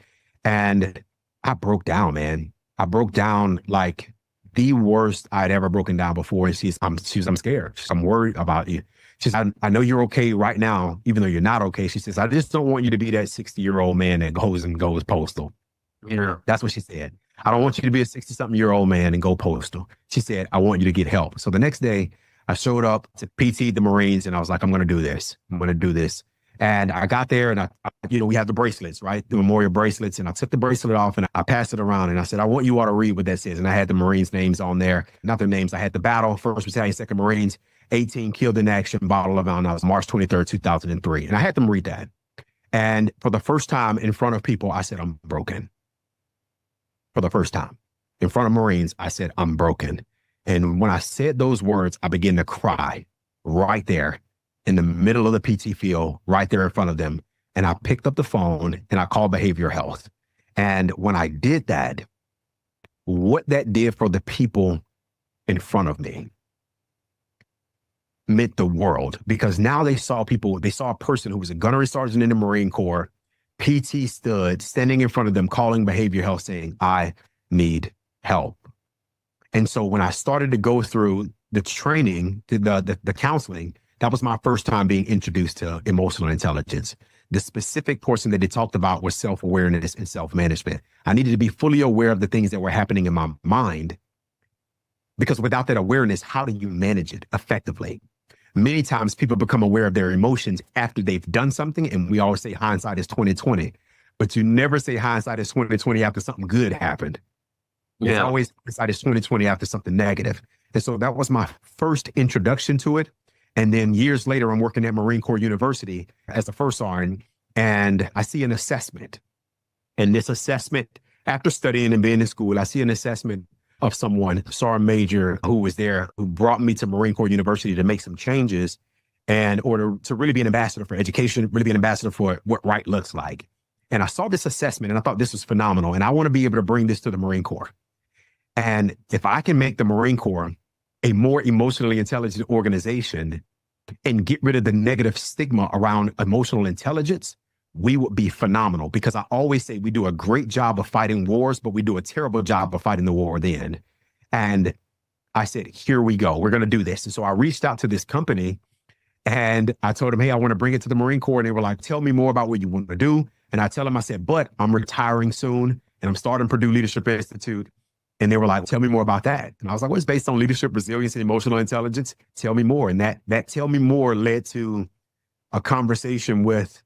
And I broke down, man. I broke down like the worst I'd ever broken down before. And I'm scared. I'm worried about you. She says, I know you're okay right now, even though you're not okay. She says, I just don't want you to be that 60-year-old man that goes postal. That's what she said. I don't want you to be a 60-something-year-old man and go postal. She said, I want you to get help. So the next day I showed up to PT the Marines and I was like, I'm going to do this. And I got there and we have the bracelets, right? The memorial bracelets. And I took the bracelet off and I passed it around and I said, I want you all to read what that says. And I had the Marines names on there, not their names. I had the battle, 1st Battalion, 2nd Marines, 18 killed in action, Battle of Valnaz, March 23rd, 2003. And I had them read that. And for the first time in front of people, I said, I'm broken. For the first time in front of Marines, I said, I'm broken. And when I said those words, I began to cry right there in the middle of the PT field, right there in front of them. And I picked up the phone and I called behavioral health. And when I did that, what that did for the people in front of me meant the world, because now they saw a person who was a gunnery sergeant in the Marine Corps, PT standing in front of them, calling behavioral health, saying, I need help. And so when I started to go through the training, the counseling, that was my first time being introduced to emotional intelligence. The specific portion that they talked about was self-awareness and self-management. I needed to be fully aware of the things that were happening in my mind, because without that awareness, how do you manage it effectively? Many times people become aware of their emotions after they've done something. And we always say hindsight is 20/20, but you never say hindsight is 20/20 after something good happened. Yeah. It's always hindsight is 20/20 after something negative. And so that was my first introduction to it. And then years later, I'm working at Marine Corps University as a first sergeant, and I see an assessment. And this assessment, after studying and being in school, I see an assessment of someone, Sergeant Major, who was there, who brought me to Marine Corps University to make some changes and order to really be an ambassador for education, really be an ambassador for what right looks like. And I saw this assessment and I thought this was phenomenal. And I want to be able to bring this to the Marine Corps. And if I can make the Marine Corps a more emotionally intelligent organization and get rid of the negative stigma around emotional intelligence, we would be phenomenal. Because I always say we do a great job of fighting wars, but we do a terrible job of fighting the war then. And I said, here we go. We're going to do this. And so I reached out to this company And I told them, hey, I want to bring it to the Marine Corps. And they were like, tell me more about what you want to do. And I tell them, I said, but I'm retiring soon and I'm starting Purdue Leadership Institute. And they were like, tell me more about that. And I was like, well, it's based on leadership, resilience, and emotional intelligence. Tell me more. And that tell me more led to a conversation with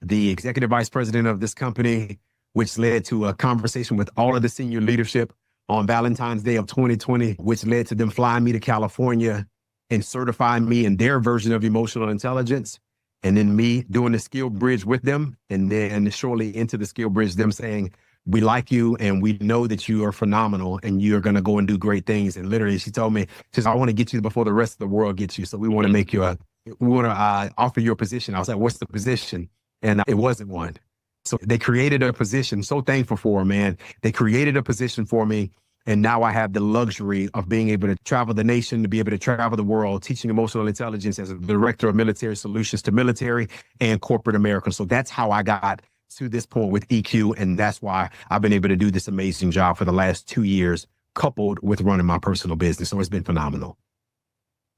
the executive vice president of this company, which led to a conversation with all of the senior leadership on Valentine's Day of 2020, which led to them flying me to California and certifying me in their version of emotional intelligence. And then me doing the skill bridge with them. And then shortly into the skill bridge, them saying, we like you and we know that you are phenomenal and you're going to go and do great things. And literally she told me, she says, I want to get you before the rest of the world gets you. So we want to make you we want to offer you a position. I was like, what's the position? And it wasn't one. So they created a position. So thankful for them, man. They created a position for me. And now I have the luxury of being able to travel the nation, to be able to travel the world, teaching emotional intelligence as a director of military solutions to military and corporate America. So that's how I got to this point with EQ. And that's why I've been able to do this amazing job for the last 2 years, coupled with running my personal business. So it's been phenomenal.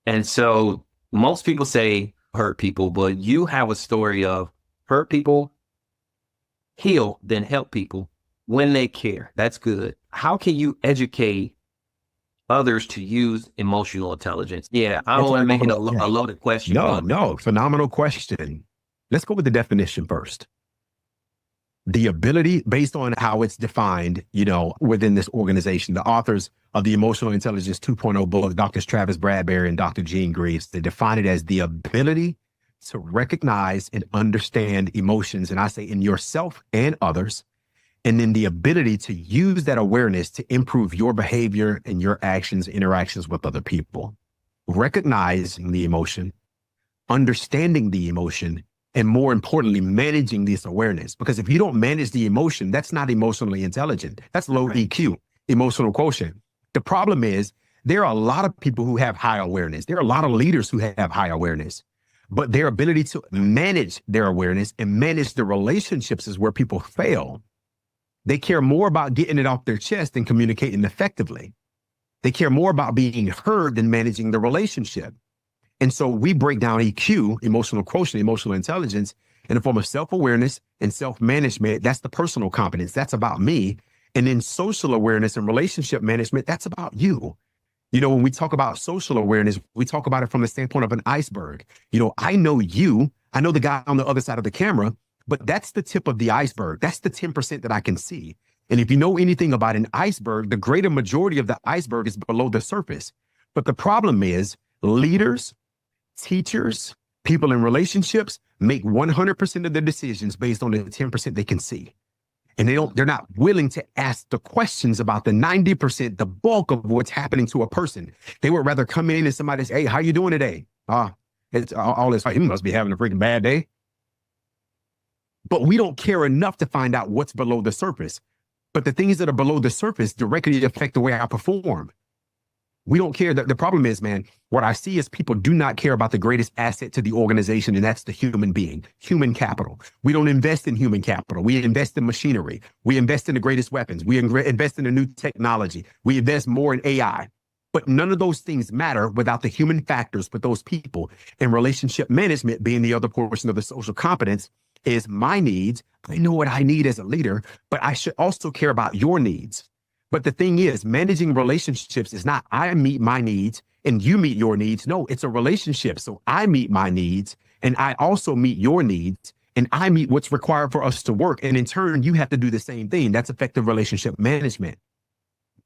And so most people say hurt people, but you have a story of hurt people, heal, then help people when they care. That's good. How can you educate others to use emotional intelligence? Yeah, I don't want to make it a loaded question. No, phenomenal question. Let's go with the definition first. The ability, based on how it's defined, within this organization, the authors of the Emotional Intelligence 2.0 book, Drs. Travis Bradbury and Dr. Gene Greaves, they define it as the ability to recognize and understand emotions, and I say in yourself and others, and then the ability to use that awareness to improve your behavior and your actions, interactions with other people. Recognizing the emotion, understanding the emotion, and more importantly, managing this awareness. Because if you don't manage the emotion, that's not emotionally intelligent. That's low EQ, emotional quotient. The problem is there are a lot of people who have high awareness. There are a lot of leaders who have high awareness, but their ability to manage their awareness and manage the relationships is where people fail. They care more about getting it off their chest than communicating effectively. They care more about being heard than managing the relationship. And so we break down EQ, emotional quotient, emotional intelligence, in the form of self-awareness and self-management. That's the personal competence. That's about me. And then social awareness and relationship management, that's about you. When we talk about social awareness, we talk about it from the standpoint of an iceberg. I know you, I know the guy on the other side of the camera, but that's the tip of the iceberg. That's the 10% that I can see. And if you know anything about an iceberg, the greater majority of the iceberg is below the surface. But the problem is leaders, teachers, people in relationships make 100% of their decisions based on the 10% they can see. And they're not willing to ask the questions about the 90%, the bulk of what's happening to a person. They would rather come in and somebody say, hey, how you doing today? It's all this, he must be having a freaking bad day. But we don't care enough to find out what's below the surface. But the things that are below the surface directly affect the way I perform. We don't care. The problem is, man, what I see is people do not care about the greatest asset to the organization, and that's the human being, human capital. We don't invest in human capital. We invest in machinery. We invest in the greatest weapons. We invest in the new technology. We invest more in AI. But none of those things matter without the human factors with those people. And relationship management being the other portion of the social competence is my needs. I know what I need as a leader, but I should also care about your needs. But the thing is, managing relationships is not I meet my needs and you meet your needs. No, it's a relationship. So I meet my needs and I also meet your needs and I meet what's required for us to work. And in turn, you have to do the same thing. That's effective relationship management.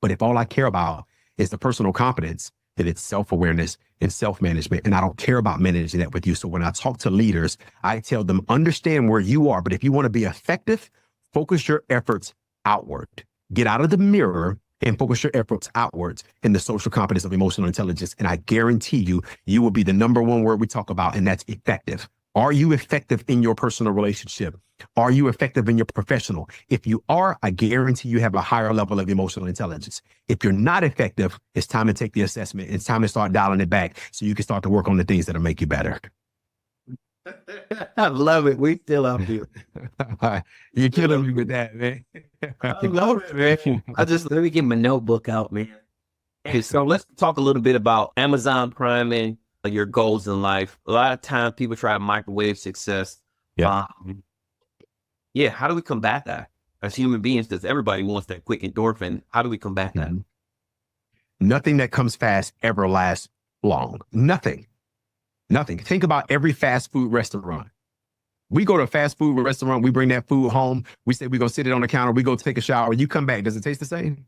But if all I care about is the personal competence, then it's self-awareness and self-management. And I don't care about managing that with you. So when I talk to leaders, I tell them, understand where you are. But if you want to be effective, focus your efforts outward. Get out of the mirror and focus your efforts outwards in the social competence of emotional intelligence. And I guarantee you, you will be the number one word we talk about, and that's effective. Are you effective in your personal relationship? Are you effective in your professional? If you are, I guarantee you have a higher level of emotional intelligence. If you're not effective, it's time to take the assessment. It's time to start dialing it back so you can start to work on the things that'll make you better. I love it. We still out here. You're killing me with that, man. I love it, man. Let me get my notebook out, man. Okay, so let's talk a little bit about Amazon Prime and your goals in life. A lot of times people try to microwave success. Yeah. Yeah. How do we combat that as human beings? Because everybody wants that quick endorphin. How do we combat that? Nothing that comes fast ever lasts long. Nothing. Think about every fast food restaurant. We go to a fast food restaurant, we bring that food home, we say we're going to sit it on the counter, we go take a shower, you come back. Does it taste the same?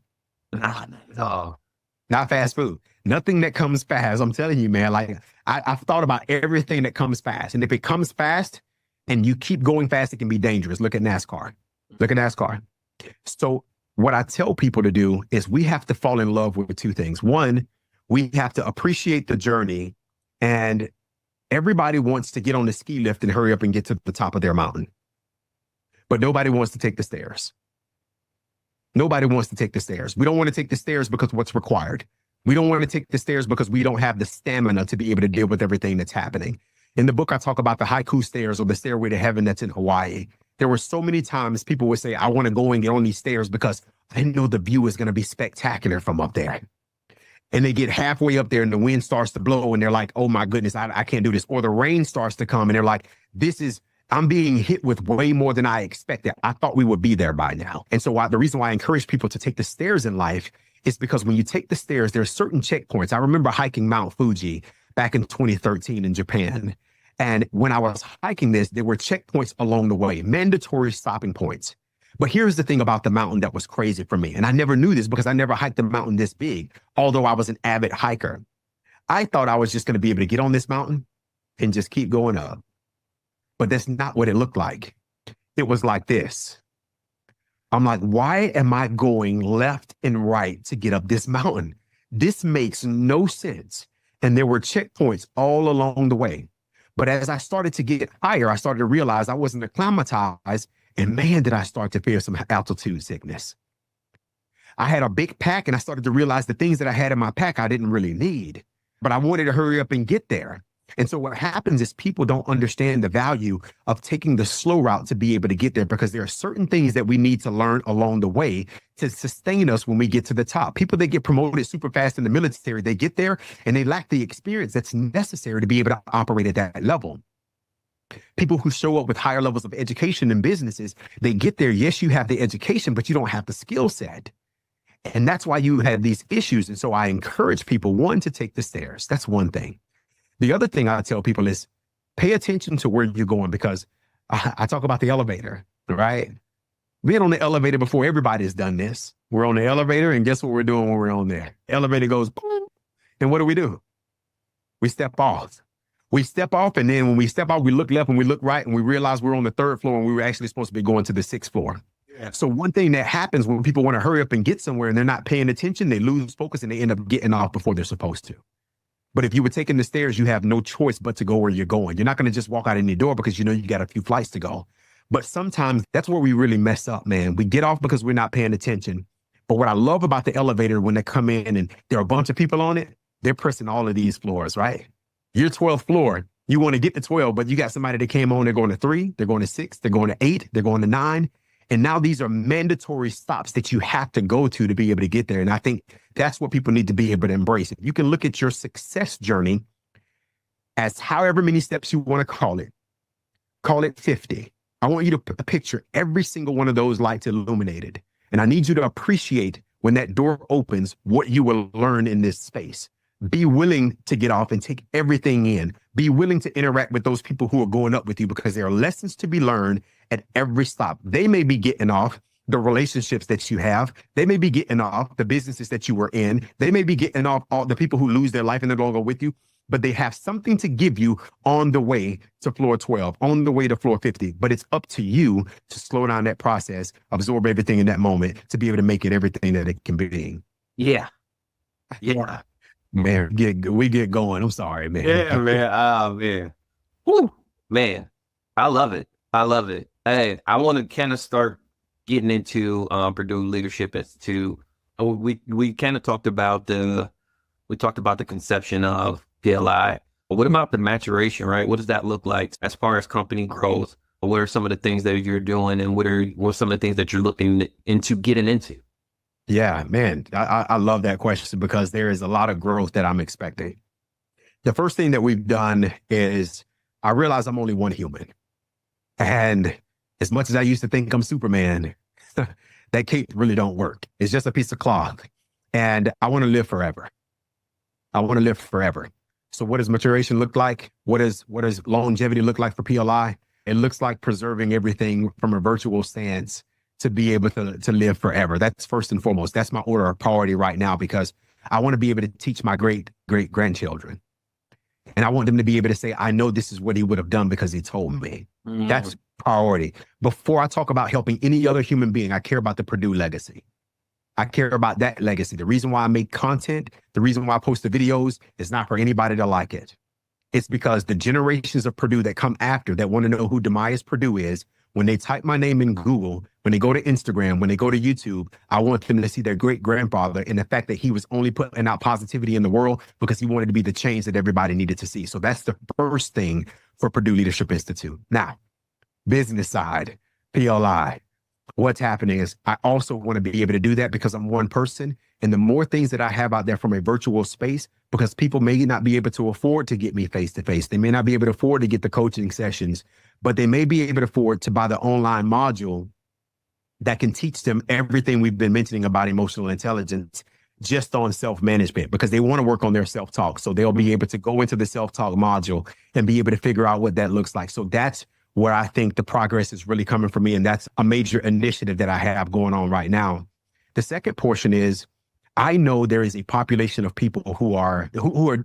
No. Not fast food. Nothing that comes fast. I'm telling you, man, like I've thought about everything that comes fast. And if it comes fast and you keep going fast, it can be dangerous. Look at NASCAR. So what I tell people to do is we have to fall in love with two things. One, we have to appreciate the journey, and everybody wants to get on the ski lift and hurry up and get to the top of their mountain. But nobody wants to take the stairs. Nobody wants to take the stairs. We don't want to take the stairs because what's required. We don't want to take the stairs because we don't have the stamina to be able to deal with everything that's happening. In the book, I talk about the haiku stairs or the stairway to heaven that's in Hawaii. There were so many times people would say, I want to go and get on these stairs because I know the view is going to be spectacular from up there. And they get halfway up there and the wind starts to blow and they're like, oh my goodness, I can't do this. Or the rain starts to come and they're like, I'm being hit with way more than I expected. I thought we would be there by now. And so the reason why I encourage people to take the stairs in life is because when you take the stairs, there are certain checkpoints. I remember hiking Mount Fuji back in 2013 in Japan. And when I was hiking this, there were checkpoints along the way, mandatory stopping points. But here's the thing about the mountain that was crazy for me. And I never knew this because I never hiked a mountain this big, although I was an avid hiker. I thought I was just going to be able to get on this mountain and just keep going up. But that's not what it looked like. It was like this. I'm like, why am I going left and right to get up this mountain? This makes no sense. And there were checkpoints all along the way. But as I started to get higher, I started to realize I wasn't acclimatized. And man, did I start to feel some altitude sickness. I had a big pack and I started to realize the things that I had in my pack I didn't really need. But I wanted to hurry up and get there. And so what happens is people don't understand the value of taking the slow route to be able to get there, because there are certain things that we need to learn along the way to sustain us when we get to the top. People that get promoted super fast in the military, they get there and they lack the experience that's necessary to be able to operate at that level. People who show up with higher levels of education in businesses, they get there. Yes, you have the education, but you don't have the skill set. And that's why you have these issues. And so I encourage people, one, to take the stairs. That's one thing. The other thing I tell people is pay attention to where you're going, because I talk about the elevator, right? Being on the elevator before everybody's done this. We're on the elevator and guess what we're doing when we're on there? Elevator goes boom. And what do? We step off. And then when we step off, we look left and we look right and we realize we're on the third floor and we were actually supposed to be going to the sixth floor. Yeah. So one thing that happens when people want to hurry up and get somewhere and they're not paying attention, they lose focus and they end up getting off before they're supposed to. But if you were taking the stairs, you have no choice but to go where you're going. You're not going to just walk out any door because you know you got a few flights to go. But sometimes that's where we really mess up, man. We get off because we're not paying attention. But what I love about the elevator, when they come in and there are a bunch of people on it, they're pressing all of these floors, right? You're 12th floor. You want to get to 12, but you got somebody that came on, they're going to 3, they're going to 6, they're going to 8, they're going to 9. And now these are mandatory stops that you have to go to be able to get there. And I think that's what people need to be able to embrace. If you can look at your success journey as however many steps you want to call it 50. I want you to picture every single one of those lights illuminated. And I need you to appreciate when that door opens, what you will learn in this space. Be willing to get off and take everything in. Be willing to interact with those people who are going up with you, because there are lessons to be learned at every stop. They may be getting off the relationships that you have. They may be getting off the businesses that you were in. They may be getting off all the people who lose their life and they're going to go with you, but they have something to give you on the way to floor 12, on the way to floor 50. But it's up to you to slow down that process, absorb everything in that moment to be able to make it everything that it can be. Yeah. Yeah. Man, we get going. I'm sorry, man. Yeah, man. Oh, man. Woo. Man, I love it. Hey, I want to kind of start getting into Purdue leadership as to we kind of talked about the conception of PLI. But what about the maturation, right? What does that look like as far as company growth? What are some of the things that you're doing, and what are some of the things that you're looking into getting into? Yeah, man, I love that question because there is a lot of growth that I'm expecting. The first thing that we've done is I realize I'm only one human. And as much as I used to think I'm Superman, that cape really don't work. It's just a piece of cloth. And I want to live forever. I want to live forever. So what does maturation look like? What does longevity look like for PLI? It looks like preserving everything from a virtual stance to be able to live forever. That's first and foremost. That's my order of priority right now, because I want to be able to teach my great grandchildren. And I want them to be able to say, I know this is what he would have done because he told me. Mm. That's priority. Before I talk about helping any other human being, I care about the Perdue legacy. I care about that legacy. The reason why I make content, the reason why I post the videos is not for anybody to like it. It's because the generations of Perdue that come after that want to know who Dimyas Perdue is, when they type my name in Google, when they go to Instagram, when they go to YouTube, I want them to see their great grandfather and the fact that he was only putting out positivity in the world because he wanted to be the change that everybody needed to see. So that's the first thing for Perdue Leadership Institute. Now, business side, PLI. What's happening is I also want to be able to do that because I'm one person. And the more things that I have out there from a virtual space, because people may not be able to afford to get me face to face. They may not be able to afford to get the coaching sessions, but they may be able to afford to buy the online module that can teach them everything we've been mentioning about emotional intelligence just on self-management, because they want to work on their self-talk. So they'll be able to go into the self-talk module and be able to figure out what that looks like. So that's where I think the progress is really coming from me. And that's a major initiative that I have going on right now. The second portion is I know there is a population of people who are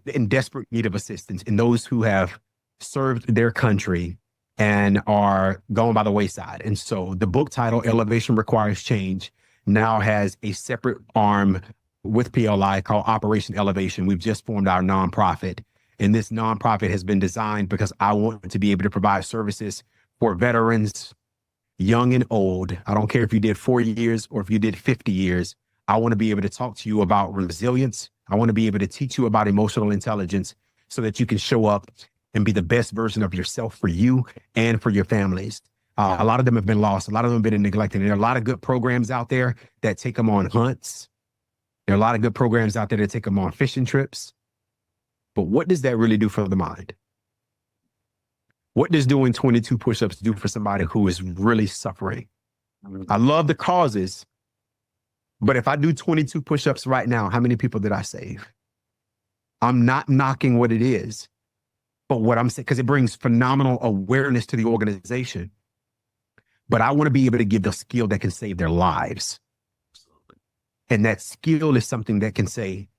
in desperate need of assistance, and those who have served their country and are going by the wayside. And so the book title, Elevation Requires Change, now has a separate arm with PLI called Operation Elevation. We've just formed our nonprofit. And this nonprofit has been designed because I want to be able to provide services for veterans, young and old. I don't care if you did 4 years or if you did 50 years. I want to be able to talk to you about resilience. I want to be able to teach you about emotional intelligence so that you can show up and be the best version of yourself for you and for your families. A lot of them have been lost. A lot of them have been neglected. And there are a lot of good programs out there that take them on hunts. There are a lot of good programs out there that take them on fishing trips. But what does that really do for the mind? What does doing 22 push-ups do for somebody who is really suffering? I love the causes, but if I do 22 push-ups right now, how many people did I save? I'm not knocking what it is, but what I'm saying, because it brings phenomenal awareness to the organization. But I want to be able to give the skill that can save their lives. And that skill is something that can say,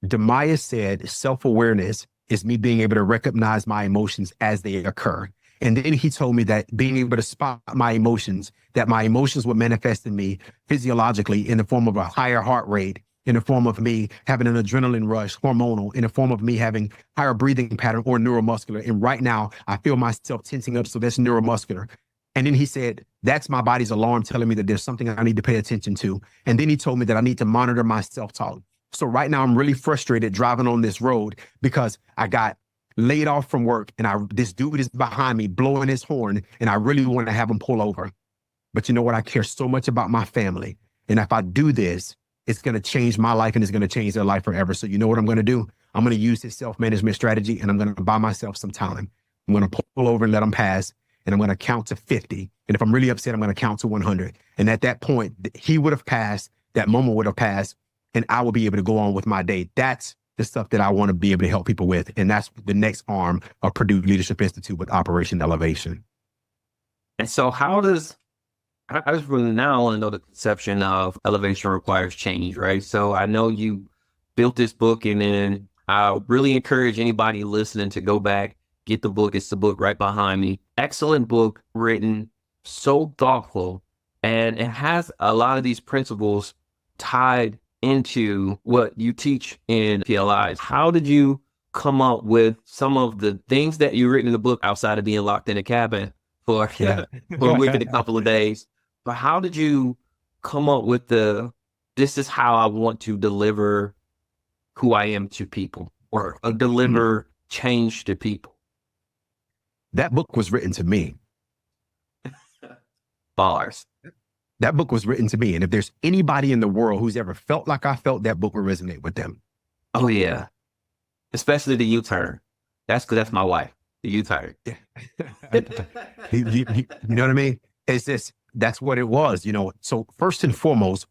Dimyas said self-awareness is me being able to recognize my emotions as they occur. And then he told me that being able to spot my emotions, that my emotions would manifest in me physiologically in the form of a higher heart rate, in the form of me having an adrenaline rush, hormonal, in the form of me having higher breathing pattern or neuromuscular. And right now I feel myself tensing up. So that's neuromuscular. And then he said, that's my body's alarm telling me that there's something I need to pay attention to. And then he told me that I need to monitor my self-talk. So right now I'm really frustrated driving on this road because I got laid off from work and this dude is behind me blowing his horn and I really want to have him pull over. But you know what? I care so much about my family. And if I do this, it's going to change my life and it's going to change their life forever. So you know what I'm going to do? I'm going to use this self-management strategy and I'm going to buy myself some time. I'm going to pull over and let them pass and I'm going to count to 50. And if I'm really upset, I'm going to count to 100. And at that point, he would have passed, that moment would have passed, and I will be able to go on with my day. That's the stuff that I want to be able to help people with. And that's the next arm of Perdue Leadership Institute with Operation Elevation. And so how does, I just really now want to know the conception of elevation requires change, right? So I know you built this book, and then I really encourage anybody listening to go back, get the book. It's the book right behind me. Excellent book, written, so thoughtful. And it has a lot of these principles tied into what you teach in PLIs. How did you come up with some of the things that you written in the book outside of being locked in a cabin for a week and a couple of days? But how did you come up with this is how I want to deliver who I am to people, or deliver change to people? That book was written to me. Bars. That book was written to me. And if there's anybody in the world who's ever felt like I felt, that book will resonate with them. Oh, yeah. especially the U-turn. That's because that's my wife, the U-turn. You know what I mean? It's just, that's what it was, you know? So first and foremost,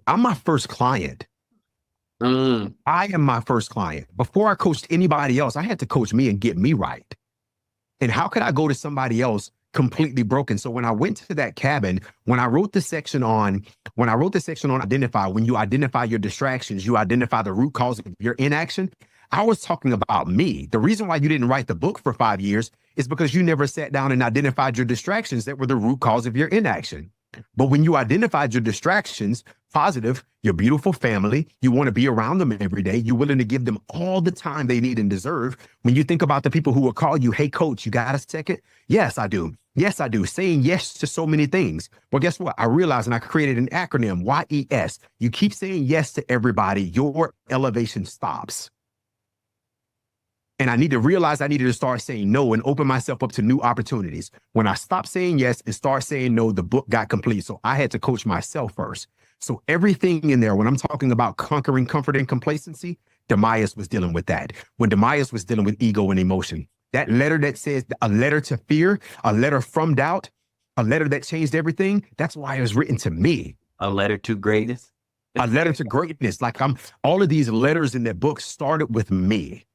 I'm my first client. I am my first client. Before I coached anybody else, I had to coach me and get me right. And how could I go to somebody else completely broken? So when I went to that cabin, when I wrote the section on identify, when you identify your distractions, you identify the root cause of your inaction. I was talking about me. The reason why you didn't write the book for 5 years is because you never sat down and identified your distractions that were the root cause of your inaction. But when you identified your distractions, positive, your beautiful family, you want to be around them every day. You're willing to give them all the time they need and deserve. When you think about the people who will call you, hey, coach, you got a second? Yes, I do. Yes, I do. Saying yes to so many things. Well, guess what? I realized, and I created an acronym, YES. You keep saying yes to everybody, your elevation stops. And I need to realize I needed to start saying no and open myself up to new opportunities. When I stopped saying yes and start saying no, the book got complete. So I had to coach myself first. So everything in there, when I'm talking about conquering comfort and complacency, Dimyas was dealing with that. When Dimyas was dealing with ego and emotion, that letter that says a letter to fear, a letter from doubt, a letter that changed everything. That's why it was written to me. A letter to greatness. A letter to greatness. Like all of these letters in that book started with me.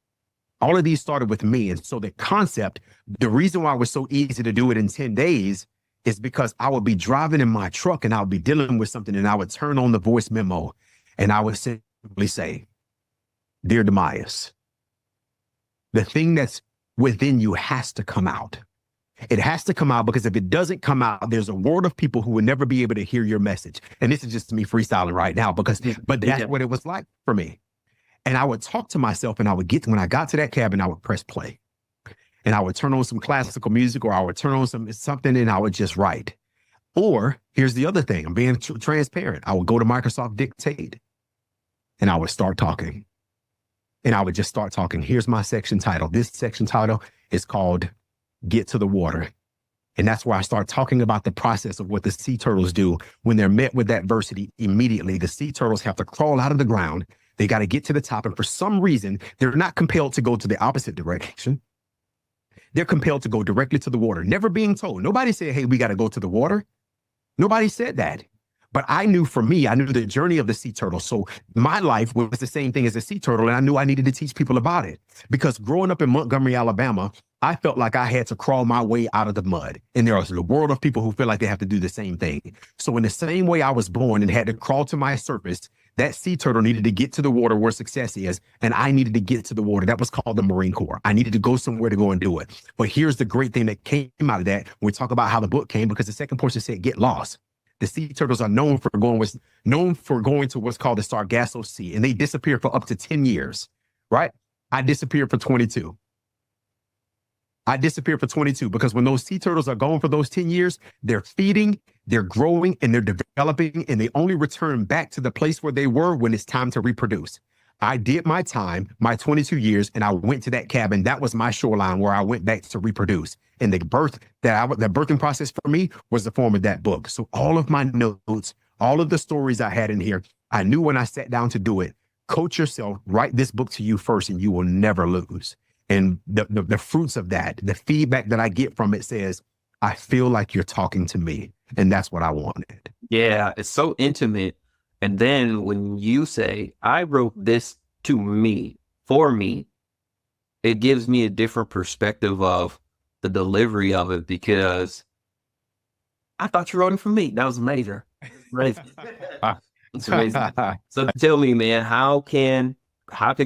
All of these started with me. And so the concept, the reason why it was so easy to do it in 10 days is because I would be driving in my truck and I would be dealing with something and I would turn on the voice memo and I would simply say, dear Dimyas, the thing that's within you has to come out. It has to come out because if it doesn't come out, there's a world of people who will never be able to hear your message. And this is just me freestyling right now but that's what it was like for me. And I would talk to myself and when I got to that cabin, I would press play and I would turn on some classical music or I would turn on something and I would just write. Or here's the other thing. I'm being transparent. I would go to Microsoft Dictate and I would start talking and I would just start talking. Here's my section title. This section title is called Get to the Water. And that's where I start talking about the process of what the sea turtles do when they're met with adversity. Immediately, the sea turtles have to crawl out of the ground. They got to get to the top. And for some reason, they're not compelled to go to the opposite direction. They're compelled to go directly to the water, never being told. Nobody said, hey, we got to go to the water. Nobody said that. But I knew the journey of the sea turtle. So my life was the same thing as a sea turtle. And I knew I needed to teach people about it because growing up in Montgomery, Alabama, I felt like I had to crawl my way out of the mud. And there was a world of people who feel like they have to do the same thing. So in the same way I was born and had to crawl to my surface, that sea turtle needed to get to the water where success is. And I needed to get to the water. That was called the Marine Corps. I needed to go somewhere to go and do it. But here's the great thing that came out of that. When we talk about how the book came, because the second portion said, get lost. The sea turtles are known for going to what's called the Sargasso Sea. And they disappear for up to 10 years, right? I disappeared for 22. Because when those sea turtles are gone for those 10 years, they're feeding, they're growing, and they're developing, and they only return back to the place where they were when it's time to reproduce. I did my time, my 22 years, and I went to that cabin. That was my shoreline where I went back to reproduce. And the birthing process for me was the form of that book. So all of my notes, all of the stories I had in here, I knew when I sat down to do it, coach yourself, write this book to you first, and you will never lose. And the fruits of that, the feedback that I get from it says, I feel like you're talking to me. And that's what I wanted. Yeah, it's so intimate. And then when you say, I wrote this to me, for me, it gives me a different perspective of the delivery of it because I thought you wrote it for me. That was amazing. Right. It's amazing. So tell me, man, how can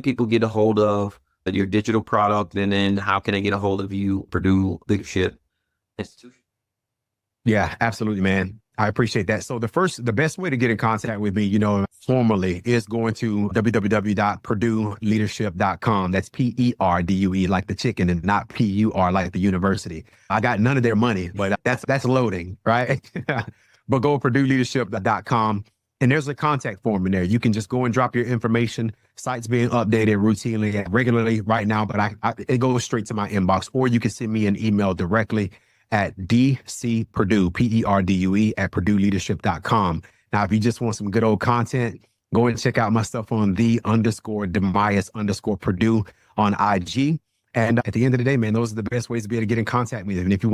people get a hold of your digital product, and then how can they get a hold of you, Perdue Leadership Institution? Yeah, absolutely, man. I appreciate that. So the best way to get in contact with me, formally is going to www.PerdueLeadership.com. That's PERDUE like the chicken and not PUR like the university. I got none of their money, but that's loading, right? But go to PerdueLeadership.com. And there's a contact form in there. You can just go and drop your information. Site's being updated routinely, regularly right now, but it goes straight to my inbox. Or you can send me an email directly at dcperdue, PERDUE at PerdueLeadership.com. Now, if you just want some good old content, go and check out my stuff on _Dimyas_Perdue. on IG. And at the end of the day, man, those are the best ways to be able to get in contact with me. And if you